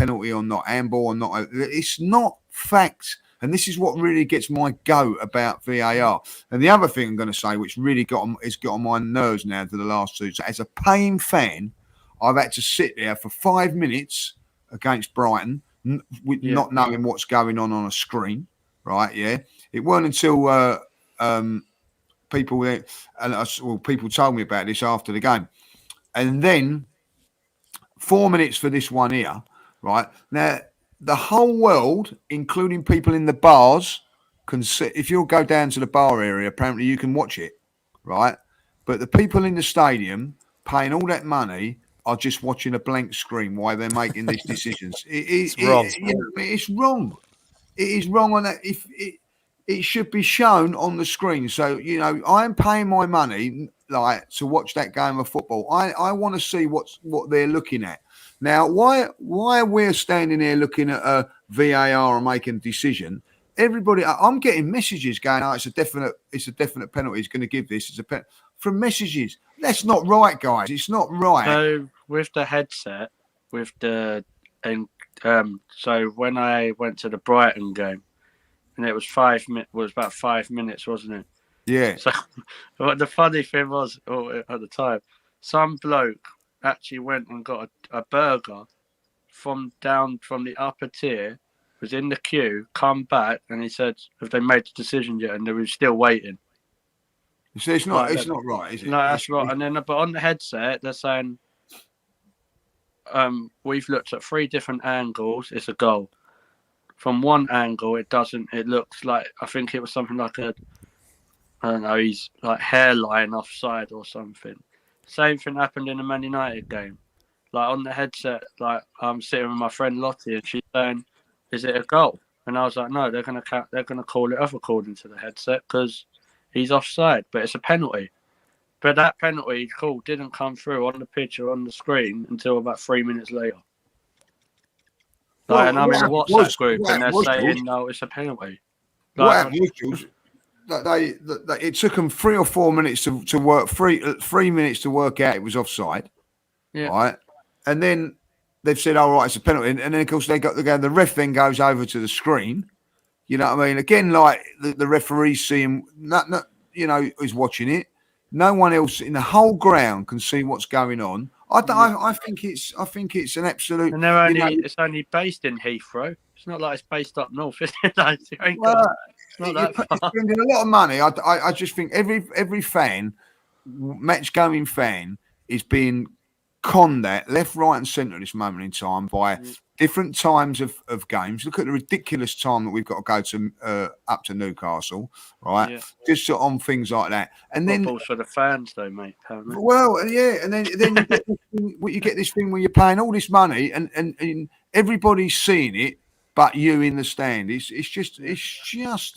handball or not. It's not facts, and this is what really gets my goat about VAR. And the other thing I'm going to say, which really got on my nerves now for the last two, so as a paying fan, I've had to sit there for 5 minutes against Brighton, not knowing what's going on a screen, right? Yeah, it weren't until people told me about this after the game, and then 4 minutes for this one here, right? Now the whole world, including people in the bars, can see. If you'll go down to the bar area, apparently you can watch it, right? But the people in the stadium paying all that money are just watching a blank screen while they're making these decisions. It's wrong. It's wrong. It is wrong on that. If it should be shown on the screen. So, I'm paying my money to watch that game of football. I want to see what they're looking at. Now, why we're standing here looking at a VAR and making a decision? Everybody, I'm getting messages going, it's a definite penalty. He's going to give this. It's a penalty. From messages. That's not right, guys. It's not right. So with the headset, so when I went to the Brighton game, and it was about 5 minutes, wasn't it? Yeah. So what the funny thing was at the time, some bloke actually went and got a burger from the upper tier, was in the queue, come back, and he said, have they made the decision yet? And they were still waiting. So it's not right, is it? No, that's right. And then, but on the headset, they're saying, we've looked at 3 different angles. It's a goal. From one angle, it doesn't. It looks like, I think it was something like I don't know, he's like hairline offside or something. Same thing happened in the Man United game. Like on the headset, like I'm sitting with my friend Lottie, and she's saying, "Is it a goal?" And I was like, "No, they're gonna call it off according to the headset because he's offside, but it's a penalty." But that penalty call didn't come through on the pitch or on the screen until about 3 minutes later. And I'm in a WhatsApp group, and they're saying, "No, it's a penalty." It took them 3 or 4 minutes to work 3 minutes to work out it was offside, right? And then they've said, "All right, it's a penalty." And then of course the ref then goes over to the screen. You know what I mean? Again, like the referee seeing, is watching it. No one else in the whole ground can see what's going on. I think it's an absolute. And it's only based in Heathrow. It's not like it's based up north. It's not that far. Spending a lot of money. I just think every fan, match going fan, is being conned at left, right, and centre at this moment in time by different times of games. Look at the ridiculous time that we've got to go to up to Newcastle, right? Yeah. Just on things like that, and football's for the fans, though, mate. Apparently. Well, yeah, and then you get this thing where you're paying all this money, and everybody's seeing it, but you in the stand. It's just.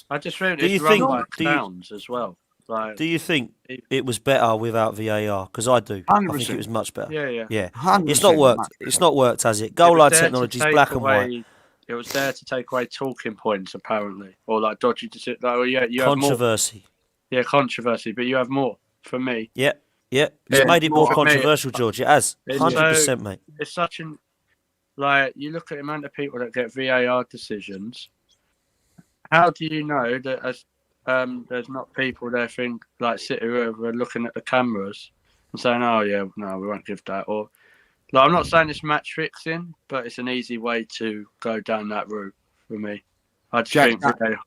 I just think Do you it's run think- by do you- clowns as well. Like, Do you think it was better without VAR? Because I do. I think 100%. it was much better. yeah. Yeah. 100%. It's not worked. It's not worked, has it? It Goal was line there to technology is take black and white. away- It was there to take away talking points, apparently, or like dodgy decisions. Like, well, yeah, you have more. Controversy. Yeah, controversy, but you have more. For me, Yeah. It's Yeah, made it more for me, controversial, George. It has. It's 100%, mate. it's such an like you look at the amount of people that get VAR decisions. How do you know that there's not people there sitting over looking at the cameras and saying, "Oh yeah, no, we won't give that." Or like, I'm not saying it's match fixing, but it's an easy way to go down that route for me. I just think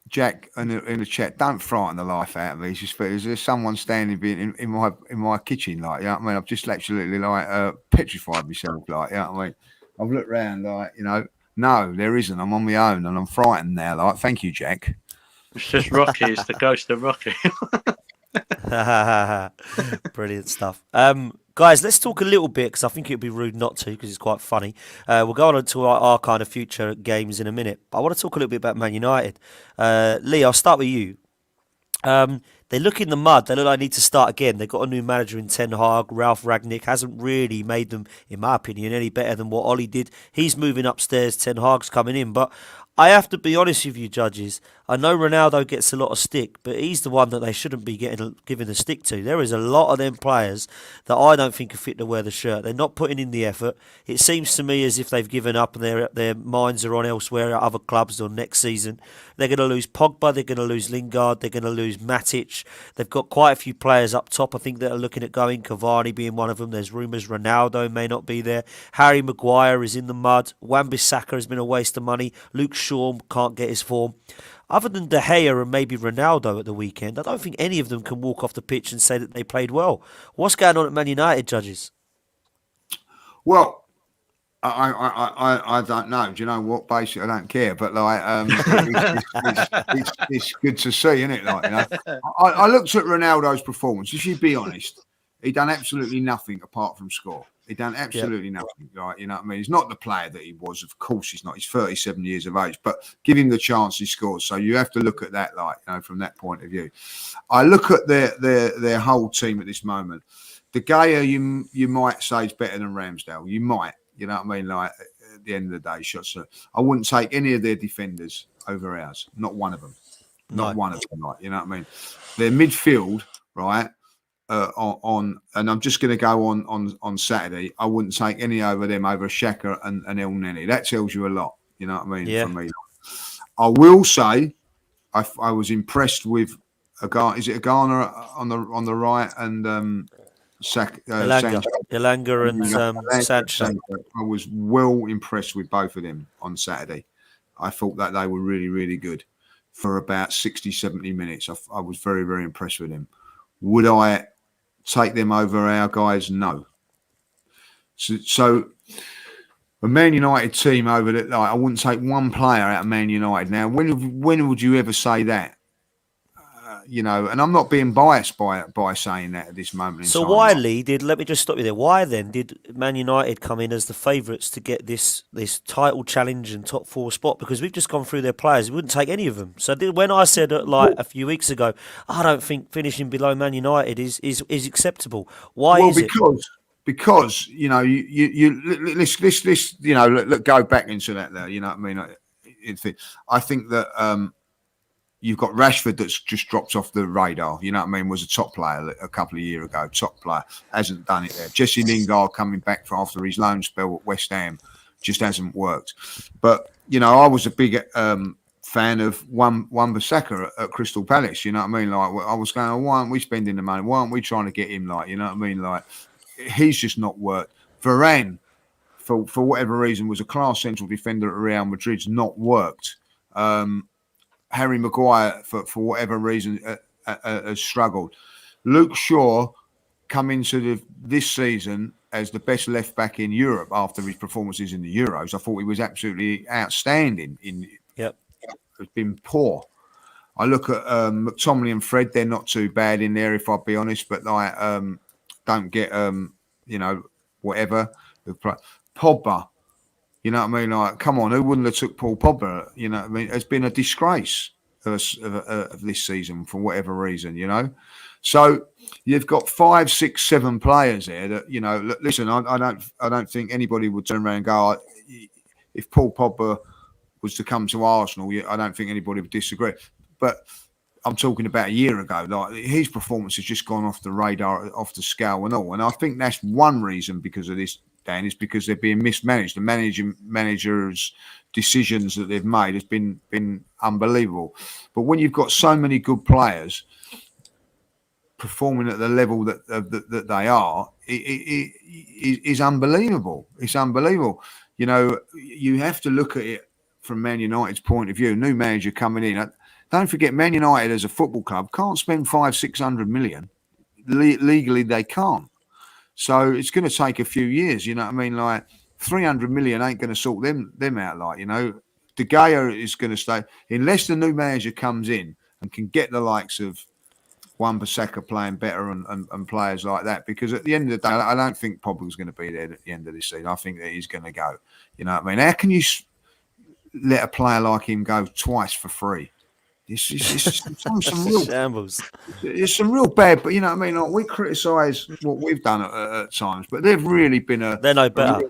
Jack, in the chat, don't frighten the life out of me. It's just there's someone standing in my kitchen, like, you know what I mean? I've just absolutely petrified myself, like, you know what I mean? I've looked round, like, you know, no, there isn't. I'm on my own and I'm frightened now. Like, thank you, Jack. it's just Rocky. It's the ghost of Rocky. Brilliant stuff. Guys, let's talk a little bit because I think it would be rude not to because it's quite funny. We'll go on to our kind of future games in a minute. But I want to talk a little bit about Man United. Lee, I'll start with you. They look in the mud. They look like they need to start again. They've got a new manager in Ten Hag. Ralph Rangnick hasn't really made them, in my opinion, any better than what Ollie did. He's moving upstairs. Ten Hag's coming in. But I have to be honest with you, judges. I know Ronaldo gets a lot of stick, but he's the one that they shouldn't be giving the stick to. There is a lot of them players that I don't think are fit to wear the shirt. They're not putting in the effort. It seems to me as if they've given up and their minds are on elsewhere at other clubs or next season. They're going to lose Pogba, they're going to lose Lingard, they're going to lose Matic. They've got quite a few players up top, I think, that are looking at going. Cavani being one of them. There's rumours Ronaldo may not be there. Harry Maguire is in the mud. Wan-Bissaka has been a waste of money. Luke Shaw can't get his form. Other than De Gea and maybe Ronaldo at the weekend, I don't think any of them can walk off the pitch and say that they played well. What's going on at Man United, judges? Well, I don't know. Do you know what? Basically, I don't care. But like, it's good to see, isn't it? Like, you know, I looked at Ronaldo's performance. If you be honest, he done absolutely nothing apart from score. He done absolutely nothing. Right? You know what I mean? He's not the player that he was. Of course, he's not. He's 37 years of age. But give him the chance, he scores. So you have to look at that, like, you know, from that point of view. I look at their whole team at this moment. De Gea, you might say is better than Ramsdale. You might. You know what I mean? Like, at the end of the day, shots. I wouldn't take any of their defenders over ours. Not one of them. Not one of them. Like, you know what I mean? Their midfield, right? And I'm just going to go on Saturday. I wouldn't take any over them over Xhaka and Elneny. That tells you a lot. You know what I mean? Yeah. For me, I will say I was impressed with is it a Ghana on the right and Elanga and Sancho. I was well impressed with both of them on Saturday. I thought that they were really, really good for about 60, 70 minutes. I was very, very impressed with them. Would I take them over our guys? No. So a Man United team over that, like, I wouldn't take one player out of Man United. Now, when would you ever say that? You know, and I'm not being biased by saying that at this moment in time. So why, Lee, let me just stop you there. Why then did Man United come in as the favourites to get this title challenge and top four spot? Because we've just gone through their players. We wouldn't take any of them. So when I said a few weeks ago, I don't think finishing below Man United is acceptable. Why is it? Because you know let's you know look go back into that there. You know what I mean? I think that. You've got Rashford that's just dropped off the radar. You know what I mean? Was a top player a couple of years ago. Top player. Hasn't done it there. Jesse Lingard coming back after his loan spell at West Ham just hasn't worked. But, you know, I was a big fan of Wan-Bissaka at Crystal Palace. You know what I mean? Like, I was going, why aren't we spending the money? Why aren't we trying to get him? Like, you know what I mean? Like, he's just not worked. Varane, for whatever reason, was a class central defender at Real Madrid's not worked. Harry Maguire, for whatever reason, has struggled. Luke Shaw come into this season as the best left back in Europe after his performances in the Euros. I thought he was absolutely outstanding. It's been poor. I look at McTominay and Fred; they're not too bad in there, if I'll be honest. But like, don't get you know, whatever. Pogba, You know what I mean? Like, come on, who wouldn't have took Paul Pogba? You know what I mean? It's been a disgrace of this season for whatever reason, you know? So you've got 5, 6, 7 players there that, you know, listen, I don't think anybody would turn around and go, if Paul Pogba was to come to Arsenal, I don't think anybody would disagree. But I'm talking about a year ago. Like, his performance has just gone off the radar, off the scale and all. And I think that's one reason because of this, Dan, is because they're being mismanaged. The managers' decisions that they've made has been unbelievable. But when you've got so many good players performing at the level that they are, it is unbelievable. It's unbelievable. You know, you have to look at it from Man United's point of view. New manager coming in. Don't forget, Man United as a football club can't spend 500-600 million. Legally, they can't. So it's going to take a few years. You know what I mean? Like 300 million ain't going to sort them out. Like, you know, De Gea is going to stay unless the new manager comes in and can get the likes of Wan-Bissaka playing better and players like that. Because at the end of the day, I don't think Pogba's going to be there at the end of this season. I think that he's going to go. You know what I mean? How can you let a player like him go twice for free? It's some real shambles. It's some real bad, but you know what I mean. Like, we criticise what we've done at times, but they've really been they're no better.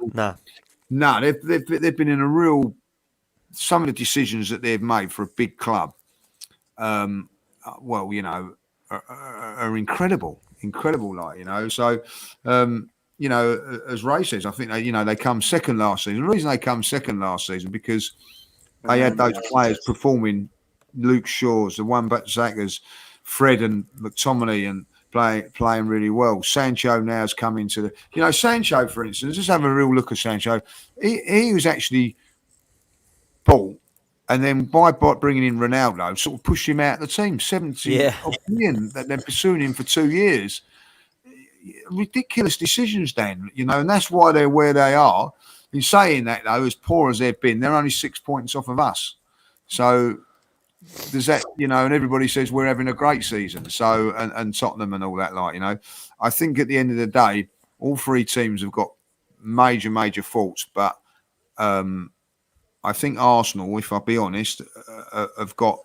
No, they've been in a real. Some of the decisions that they've made for a big club, well, you know, are incredible. Like, you know, so you know, as Ray says, I think they come second last season. The reason they come second last season because they had those players performing. Luke Shaw's, the Wan-Bissaka's, Fred and McTominay, and playing really well. Sancho now's come into the. You know, Sancho, for instance, just have a real look at Sancho. He was actually bought, and then by bringing in Ronaldo, sort of pushed him out of the team. 70 million that they're pursuing him for 2 years. Ridiculous decisions, Dan. You know, and that's why they're where they are. In saying that, though, as poor as they've been, they're only 6 points off of us. So. Does that, you know, and everybody says we're having a great season. So, and Tottenham and all that, like, you know, I think at the end of the day, all three teams have got major faults. But I think Arsenal, if I'll be honest, have got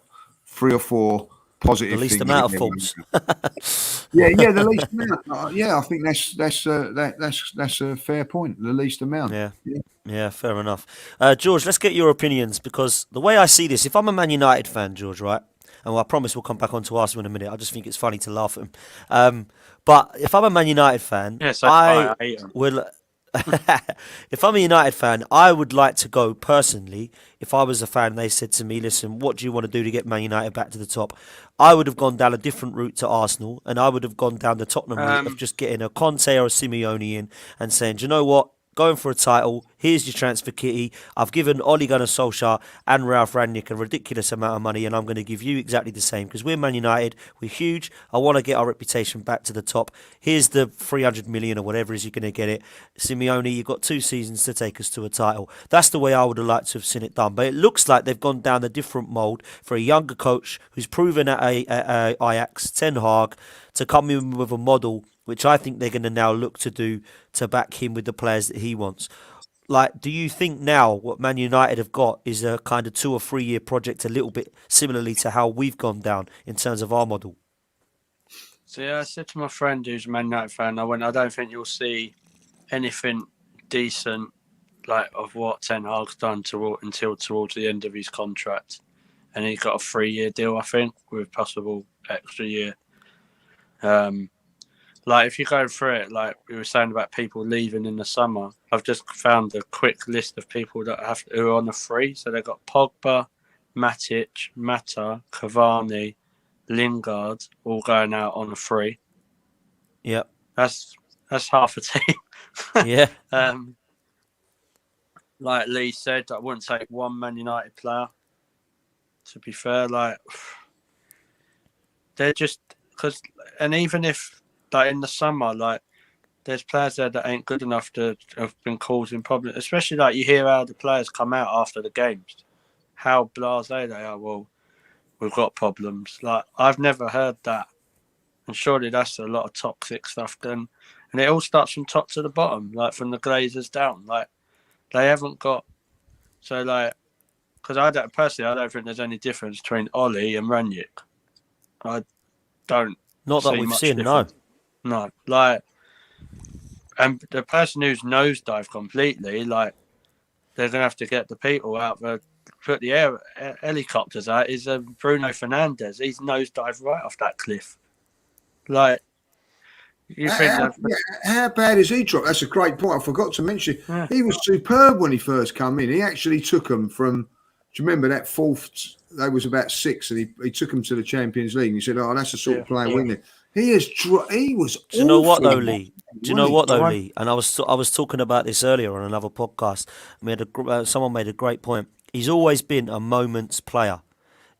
3 or 4 positive the least things. Amount of faults. yeah, the least amount. Yeah, I think that's a fair point. The least amount. Yeah, fair enough. George, let's get your opinions, because the way I see this, if I'm a Man United fan, George, right, and I promise we'll come back on to Arsenal in a minute. I just think it's funny to laugh at him. But if I'm a Man United fan, I will. If I'm a United fan, I would like to go personally. If I was a fan and they said to me, listen, what do you want to do to get Man United back to the top? I would have gone down a different route to Arsenal, and I would have gone down the Tottenham route of just getting a Conte or a Simeone in and saying, do you know what? Going for a title, here's your transfer kitty. I've given Ole Gunnar Solskjaer and Ralph Rangnick a ridiculous amount of money, and I'm going to give you exactly the same because we're Man United, we're huge. I want to get our reputation back to the top. Here's the 300 million or whatever it is you're going to get it. Simeone, you've got 2 seasons to take us to a title. That's the way I would have liked to have seen it done. But it looks like they've gone down a different mould for a younger coach who's proven at Ajax, Ten Hag, to come in with a model which I think they're going to now look to do to back him with the players that he wants. Like, do you think now what Man United have got is a kind of 2 or 3 year project, a little bit similarly to how we've gone down in terms of our model? So yeah, I said to my friend who's a Man United fan, I don't think you'll see anything decent like of what Ten Hag's done until towards the end of his contract. And he's got a 3-year deal, I think, with possible extra year. Like, if you go through it, like we were saying about people leaving in the summer, I've just found a quick list of people that who are on a free. So they've got Pogba, Matic, Mata, Cavani, Lingard, all going out on a free. Yep. That's half a team. Yeah. Like Lee said, I wouldn't take one Man United player. To be fair, like, they're just and even if, like, in the summer, like, there's players there that ain't good enough to have been causing problems. Especially, like, you hear how the players come out after the games, how blasé they are. Well, we've got problems. Like, I've never heard that, and surely that's a lot of toxic stuff. And it all starts from top to the bottom, like from the Glazers down. Like, they haven't got So like, because I don't think there's any difference between Ollie and Ranić. I don't Not that see we've much seen, difference. No, like, and the person who's nosedived completely, like, they're gonna have to get the people out there, put the helicopters out. Is Bruno Fernandes? He's nosedived right off that cliff. Like, you think that? How bad is he dropped? That's a great point. I forgot to mention. Yeah. He was superb when he first came in. He actually took them from. Do you remember that fourth? They was about 6, and he took them to the Champions League. And he said, "Oh, that's the sort of player we need." He was. Do you know what though, Lee? Lee? And I was talking about this earlier on another podcast. Someone made a great point. He's always been a moments player.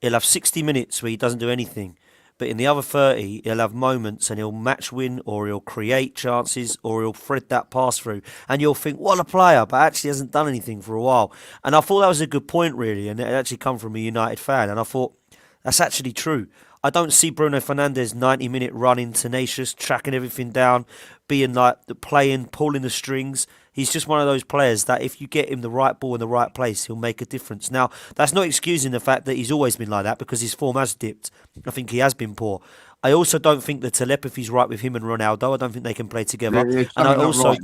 He'll have 60 minutes where he doesn't do anything. But in the other 30, he'll have moments and he'll match win, or he'll create chances, or he'll thread that pass through. And you'll think, what a player, but actually hasn't done anything for a while. And I thought that was a good point, really. And it actually come from a United fan. And I thought, that's actually true. I don't see Bruno Fernandes 90-minute running, tenacious, tracking everything down, being like playing, pulling the strings. He's just one of those players that if you get him the right ball in the right place, he'll make a difference. Now, that's not excusing the fact that he's always been like that, because his form has dipped. I think he has been poor. I also don't think the telepathy's right with him and Ronaldo. I don't think they can play together. Yeah, and I also... Right,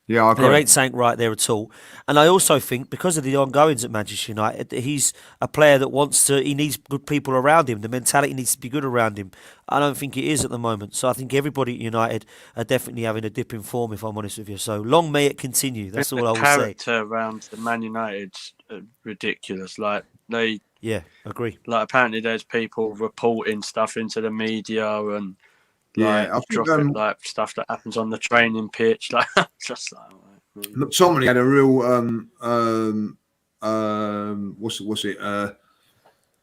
yeah, I agree. There ain't something right there at all. And I also think, because of the ongoings at Manchester United, he's a player that he needs good people around him. The mentality needs to be good around him. I don't think it is at the moment. So I think everybody at United are definitely having a dip in form, if I'm honest with you. So long may it continue. That's all I will say. The character around the Man United's ridiculous. Like, yeah, agree. Like, apparently there's people reporting stuff into the media and dropping like stuff that happens on the training pitch, like just like. McTominay had a real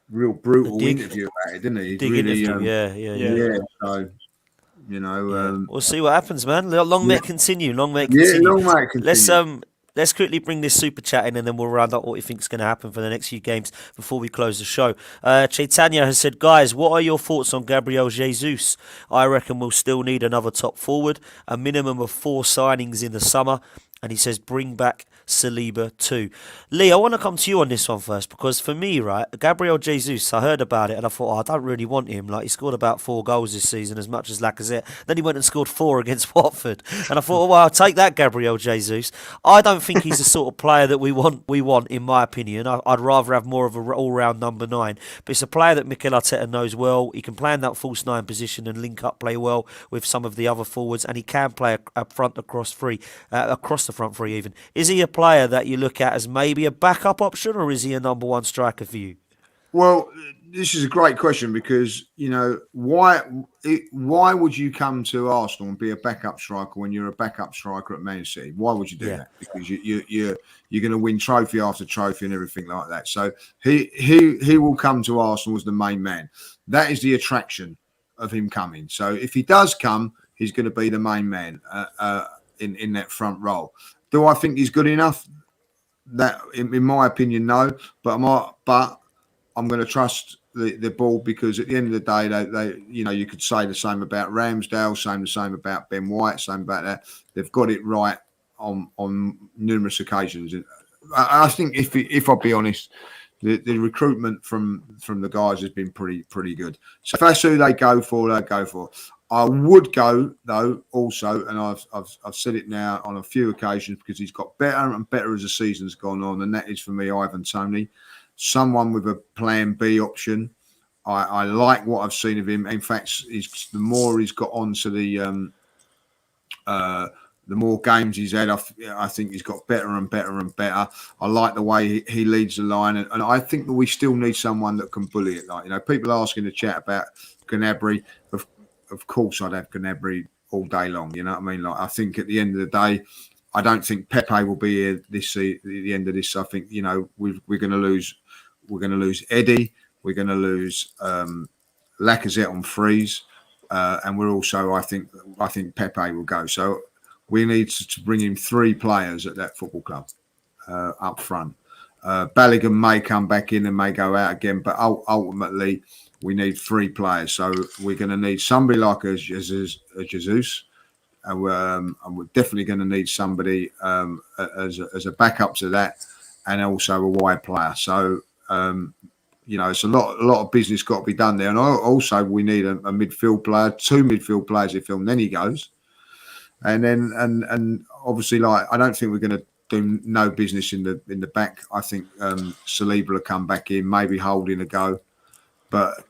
real brutal interview about it, didn't he? Yeah. So we'll see what happens, man. Long may it continue. Long may it continue. Long may it continue. Let's quickly bring this super chat in, and then we'll round up what we think is going to happen for the next few games before we close the show. Chaitanya has said, guys, what are your thoughts on Gabriel Jesus? I reckon we'll still need another top forward, a minimum of 4 signings in the summer. And he says, bring back Saliba too. Lee, I want to come to you on this one first, because for me, right, Gabriel Jesus, I heard about it and I thought, I don't really want him. Like, he scored about 4 goals this season, as much as Lacazette. Then he went and scored 4 against Watford. And I thought, well, I'll take that, Gabriel Jesus. I don't think he's the sort of player that we want, in my opinion. I'd rather have more of an all-round number 9. But it's a player that Mikel Arteta knows well. He can play in that false 9 position and link up play well with some of the other forwards. And he can play up front across the front 3 even. Is he a player that you look at as maybe a backup option, or is he a number 1 striker for you? Well, this is a great question, because why would you come to Arsenal and be a backup striker when you're a backup striker at Man City? Why would you do that? Because you're going to win trophy after trophy and everything like that. So he will come to Arsenal as the main man. That is the attraction of him coming. So if he does come, he's going to be the main man in that front role. Do I think he's good enough? That, in my opinion, no. But I'm going to trust the ball, because at the end of the day, they you could say the same about Ramsdale, the same about Ben White, same about that. They've got it right on numerous occasions. I think if I'll be honest, the recruitment from the guys has been pretty good. So if that's who they go for, they'll go for. I would go, though, also, and I've said it now on a few occasions, because he's got better and better as the season's gone on, and that is, for me, Ivan Toney. Someone with a plan B option. I like what I've seen of him. In fact, the more he's got onto the more games he's had, I think he's got better and better and better. I like the way he leads the line, and I think that we still need someone that can bully it. Like, people ask in the chat about Gnabry. Of course, I'd have Gnabry all day long. You know what I mean? Like, I think at the end of the day, I don't think Pepe will be here at the end of this. I think we're going to lose. We're going to lose Eddie. We're going to lose Lacazette on frees, and we're also. I think Pepe will go. So we need to bring in 3 players at that football club up front. Balogun may come back in and may go out again, but ultimately, we need 3 players. So we're going to need somebody like a Jesus, and we're definitely going to need somebody as a backup to that. and also a wide player. So it's a lot of business got to be done there. And also we need a midfield player, 2 midfield players if Elneny goes, and then and obviously I don't think we're going to do no business in the back. I think Saliba will come back in, maybe Holding a go, but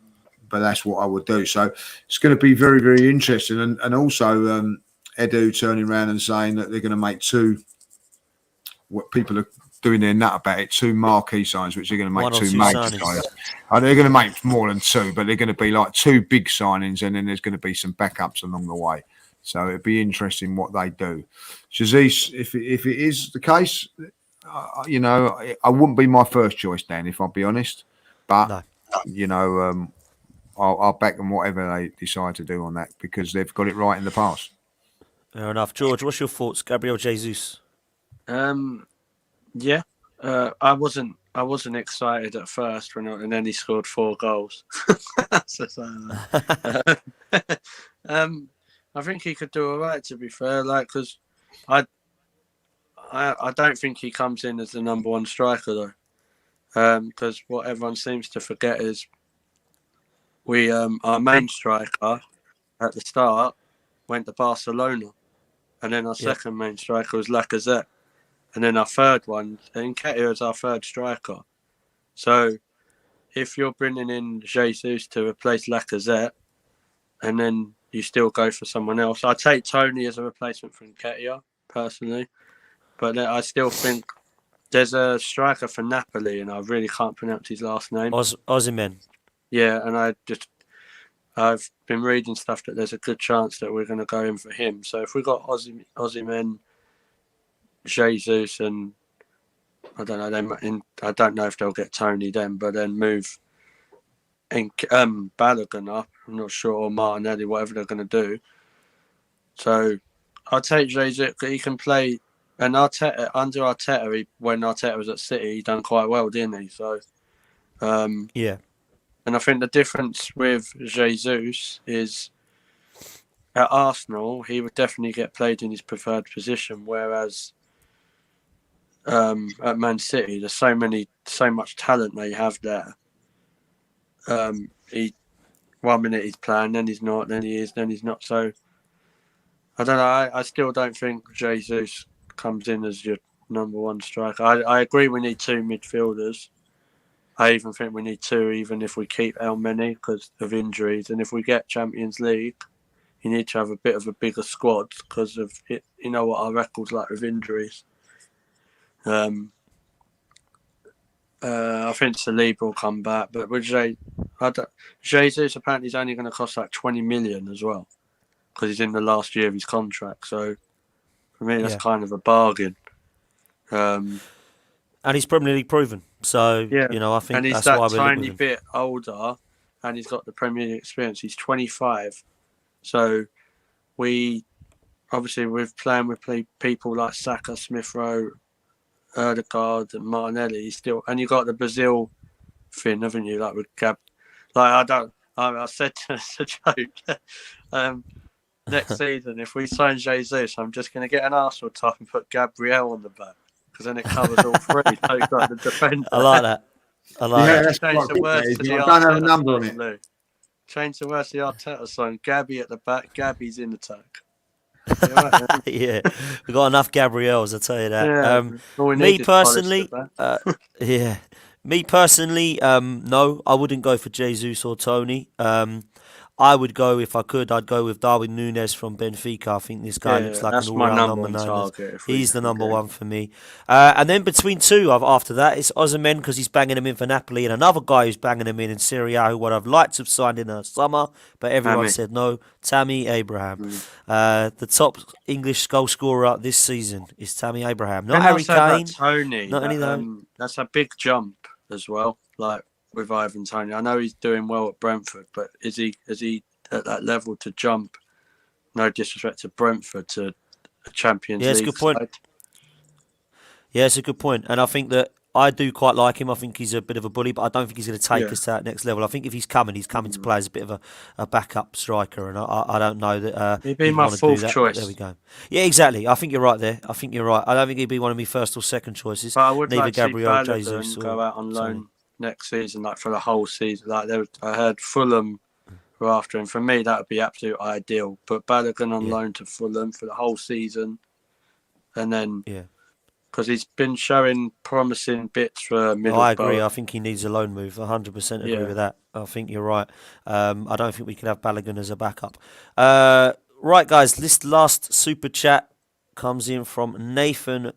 that's what I would do. So it's going to be very, very interesting. And also Edu turning around and saying that they're going to make 2, what people are doing their nut about it, 2 marquee signs, which are going to make 2 major signings. They're going to make more than 2, but they're going to be like 2 big signings, and then there's going to be some backups along the way. So it'd be interesting what they do. Jesus, if it is the case, I wouldn't be my first choice, Dan, if I'll be honest. But I'll back them whatever they decide to do on that, because they've got it right in the past. Fair enough. George, what's your thoughts? Gabriel Jesus. Yeah. I wasn't excited at first and then he scored 4 goals. I think he could do all right, to be fair. Because I don't think he comes in as the number 1 striker though. Because what everyone seems to forget is our main striker at the start went to Barcelona, and then our second main striker was Lacazette, and then our third one, Nketiah, is our third striker. So if you're bringing in Jesus to replace Lacazette, and then you still go for someone else, I'd take Tony as a replacement for Nketiah personally, but I still think there's a striker for Napoli, and I really can't pronounce his last name. Osimhen. Yeah, and I've been reading stuff that there's a good chance that we're going to go in for him. So if we got Osimhen, Jesus, and I don't know, I don't know if they'll get Tony then, but then move Balogun up. I'm not sure, or Martinelli, whatever they're going to do. So I'll take Jesus. He can play, and Arteta, under Arteta, when Arteta was at City, he done quite well, didn't he? So yeah. And I think the difference with Jesus is at Arsenal, he would definitely get played in his preferred position, whereas at Man City, there's so much talent they have there. 1 minute he's playing, then he's not, then he is, then he's not. So I don't know. I still don't think Jesus comes in as your number 1 striker. I agree we need 2 midfielders. I even think we need 2, even if we keep Elneny because of injuries. And if we get Champions League, you need to have a bit of a bigger squad because of it. You know what our record's like with injuries. I think Saliba will come back, but with Jesus apparently is only going to cost like 20 million as well because he's in the last year of his contract. So for me, that's kind of a bargain. And he's Premier League proven. So, I think and that's why we're he's that tiny bit older and he's got the Premier League experience. He's 25. So we're playing with people like Saka, Smith Rowe, Odegaard and Martinelli and you got the Brazil thing, haven't you? Like with Gab. I said it's a joke. Next season, if we sign Jesus, I'm just going to get an Arsenal top and put Gabriel on the back. Because then it covers all 3. So you've got the defender. I like that. That's change the words to the I don't have a number on it. Change the words to the Arteta song. Gabby at the back. Gabby's in attack. Yeah, we've got enough Gabriels, I'll tell you that. Yeah, me personally, no, I wouldn't go for Jesus or Tony. I would go, if I could, I'd go with Darwin Núñez from Benfica. I think this guy looks like an all-round number 9. He's the number 1 for me. And then between 2 after that, it's Osimhen because he's banging him in for Napoli, and another guy who's banging him in Serie A, who I've liked to have signed in the summer, but everyone said no, Tammy Abraham. The top English goal scorer this season is Tammy Abraham. Not Harry Kane. Tony, that's a big jump as well. Like, with Ivan Toney, I know he's doing well at Brentford, but is he at that level to jump? No disrespect to Brentford, to a Champions League. It's a good point. side? Yeah, it's a good point, and I think that I do quite like him. I think he's a bit of a bully, but I don't think he's going to take us to that next level. I think if he's coming to play as a bit of a backup striker, and I don't know that he'd be he'd my want to do fourth that. choice. There we go. Yeah, exactly. I think you're right there. I think you're right. I don't think he'd be one of my first or second choices. But I would Neither like to Gabriel, see Jesus, Balogun go out on loan Tony. next season, like for the whole season. Like I heard Fulham were after him. For me, that would be absolute ideal. But Balogun on loan to Fulham for the whole season, and then because he's been showing promising bits for Middlesbrough. I agree. I think he needs a loan move. 100% agree with that. I think you're right. I don't think we could have Balogun as a backup. Right, guys, this last super chat comes in from Nathan.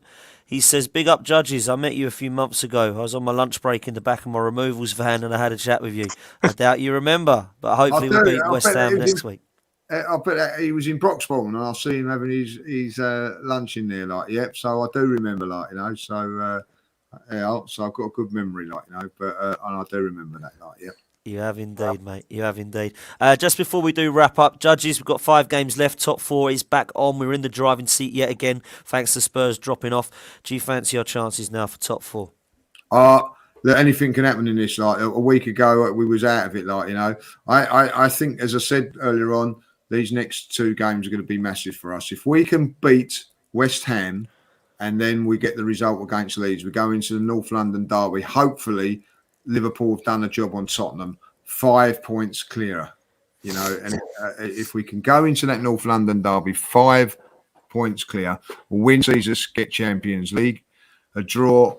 He says, big up Judges. I met you a few months ago. I was on my lunch break in the back of my removals van and I had a chat with you. I doubt you remember, but hopefully we'll beat West Ham next week. I bet he was in Broxbourne and I'll see him having his lunch in there, like, so I do remember, like, so so I've got a good memory, like, but and I do remember that, like, You have indeed, mate. You have indeed. Just before we do wrap up, Judges, we've got 5 games left. Top 4 is back on. We're in the driving seat yet again, thanks to Spurs dropping off. Do you fancy our chances now for top 4? That anything can happen in this. Like a week ago, we was out of it. Like, I think, as I said earlier on, these next 2 games are going to be massive for us. If we can beat West Ham and then we get the result against Leeds, we go into the North London derby. Hopefully, Liverpool have done a job on Tottenham, 5 points clearer. And if we can go into that North London derby, 5 points clear, win sees us get Champions League. A draw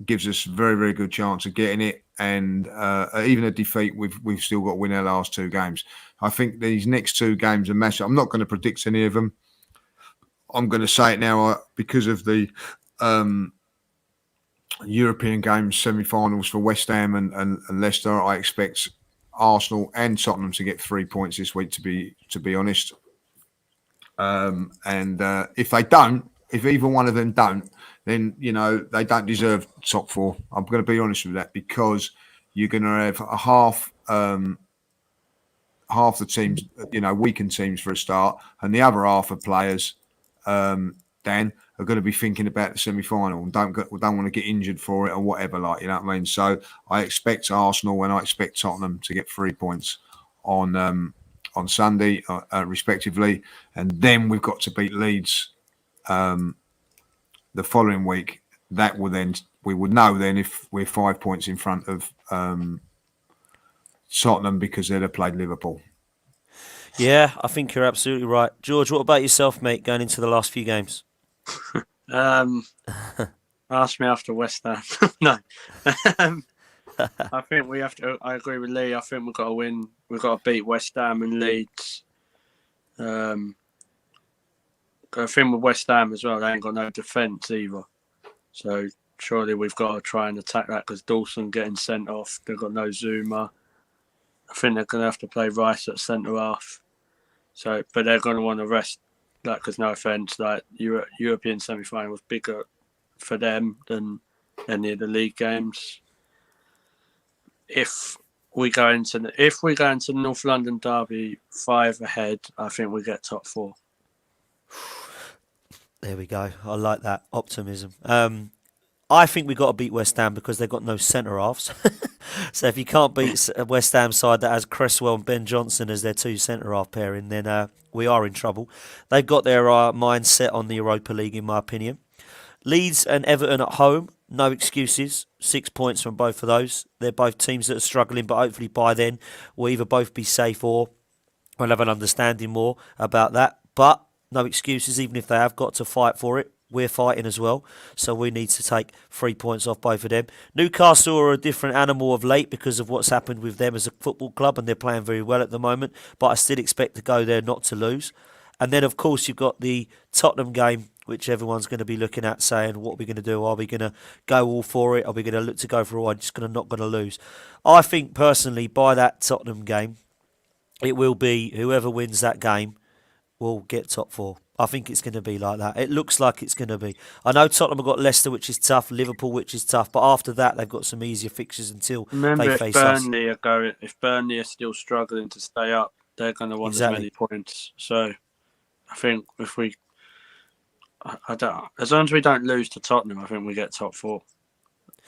gives us a very, very good chance of getting it, and even a defeat, we've still got to win our last 2 games. I think these next 2 games are massive. I'm not going to predict any of them. I'm going to say it now because of the European games, semi-finals for West Ham and Leicester. I expect Arsenal and Tottenham to get 3 points this week. To be honest, and if they don't, if either one of them don't, then they don't deserve top 4. I'm going to be honest with that, because you're going to have half the teams, weakened teams for a start, and the other half of players, Dan, are going to be thinking about the semi-final and don't want to get injured for it or whatever, like, you know what I mean? So I expect Arsenal and I expect Tottenham to get 3 points on Sunday, respectively, and then we've got to beat Leeds the following week. That will then, we would know then if we're 5 points in front of Tottenham, because they'd have played Liverpool. Yeah, I think you're absolutely right. George, what about yourself, mate, going into the last few games? Ask me after West Ham. No. I think we have to. I agree with Lee. I think we've got to win. We've got to beat West Ham and Leeds. I think with West Ham as well, they ain't got no defence either. So surely we've got to try and attack that, because Dawson getting sent off. They've got no Zuma. I think they're going to have to play Rice at centre half. So, but they're going to want to rest. Like, because no offence, like European semi-final was bigger for them than any of the league games. If we go into the North London derby 5 ahead, I think we get top 4. There we go. I like that optimism. I think we've got to beat West Ham because they've got no centre halves. So if you can't beat a West Ham side that has Cresswell and Ben Johnson as their 2 centre half pairing, then we are in trouble. They've got their mind set on the Europa League, in my opinion. Leeds and Everton at home, no excuses. 6 points from both of those. They're both teams that are struggling, but hopefully by then we'll either both be safe or we'll have an understanding more about that. But no excuses, even if they have got to fight for it. We're fighting as well, so we need to take 3 points off both of them. Newcastle are a different animal of late because of what's happened with them as a football club, and they're playing very well at the moment, but I still expect to go there not to lose. And then, of course, you've got the Tottenham game, which everyone's going to be looking at, saying, what are we going to do? Are we going to go all for it? Are we going to look to go for all? I'm just not going to lose. I think, personally, by that Tottenham game, it will be whoever wins that game will get top 4. I think it's going to be like that. It looks like it's going to be. I know Tottenham have got Leicester, which is tough, Liverpool, which is tough, but after that, they've got some easier fixtures until they face us. If Burnley are still struggling to stay up, they're going to want as many points. So I think if we, as long as we don't lose to Tottenham, I think we get top 4.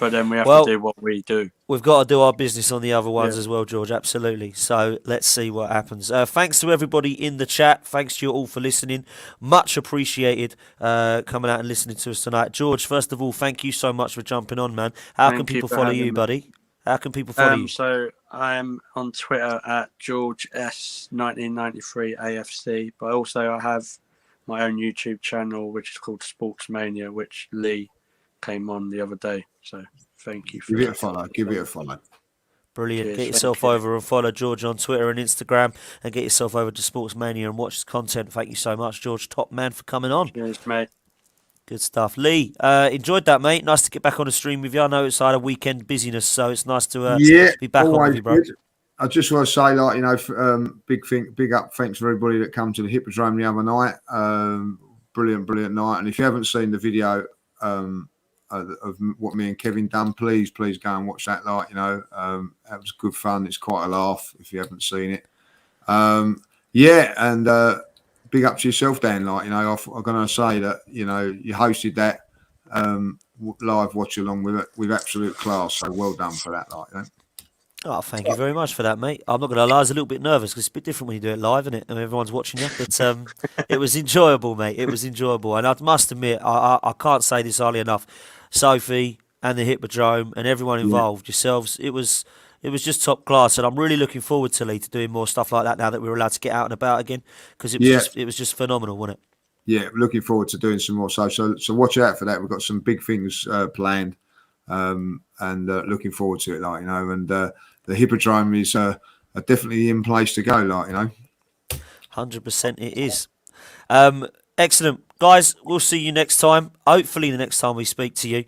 But then we have to do what we do. We've got to do our business on the other ones as well, George. Absolutely. So let's see what happens. Thanks to everybody in the chat. Thanks to you all for listening. Much appreciated coming out and listening to us tonight. George, first of all, thank you so much for jumping on, man. How can people follow you, buddy? How can people follow you? So I am on Twitter at GeorgeS1993AFC, but also I have my own YouTube channel, which is called Sports Mania, which Lee came on the other day. So thank you for Give it a follow. Give it a follow. Brilliant. Cheers, get yourself over and follow George on Twitter and Instagram, and get yourself over to Sports Mania and watch his content. Thank you so much, George. Top man for coming on. Cheers, mate. Good stuff. Lee, enjoyed that, mate. Nice to get back on the stream with you. I know it's had a weekend busyness, so it's nice to be back on with you, bro. Good. I just want to say, like, you know, big up, thanks for everybody that came to the Hippodrome the other night. Brilliant night. And if you haven't seen the video of what me and Kevin done, please go and watch that. Like, you know, that was good fun. It's quite a laugh if you haven't seen it. Big up to yourself, Dan. Like, you know, I'm going to say that, you know, you hosted that live watch along with absolute class. So well done for that, like, you know. Oh, thank you very much for that, mate. I'm not going to lie, I was a little bit nervous because it's a bit different when you do it live, isn't it? And everyone's watching you. But it was enjoyable, mate. It was enjoyable. And I must admit, I can't say this highly enough. Sophie and the Hippodrome and everyone involved, yourselves, it was just top class. And I'm really looking forward to Lee to doing more stuff like that now that we're allowed to get out and about again, because it was just phenomenal, wasn't it? Yeah, looking forward to doing some more. So watch out for that. We've got some big things planned, and looking forward to it, like, you know. And the Hippodrome is definitely in place to go, like, you know. 100% it is. Excellent. Guys, we'll see you next time. Hopefully the next time we speak to you,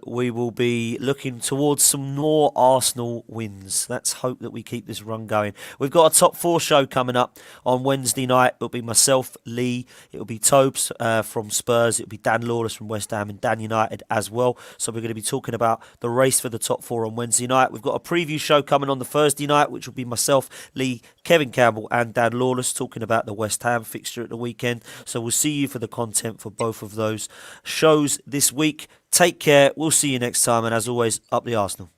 we will be looking towards some more Arsenal wins. Let's hope that we keep this run going. We've got a top 4 show coming up on Wednesday night. It'll be myself, Lee. It'll be Tobes from Spurs. It'll be Dan Lawless from West Ham and Dan United as well. So we're going to be talking about the race for the top 4 on Wednesday night. We've got a preview show coming on the Thursday night, which will be myself, Lee, Kevin Campbell and Dan Lawless talking about the West Ham fixture at the weekend. So we'll see you for the content for both of those shows this week. Take care. We'll see you next time. And as always, up the Arsenal.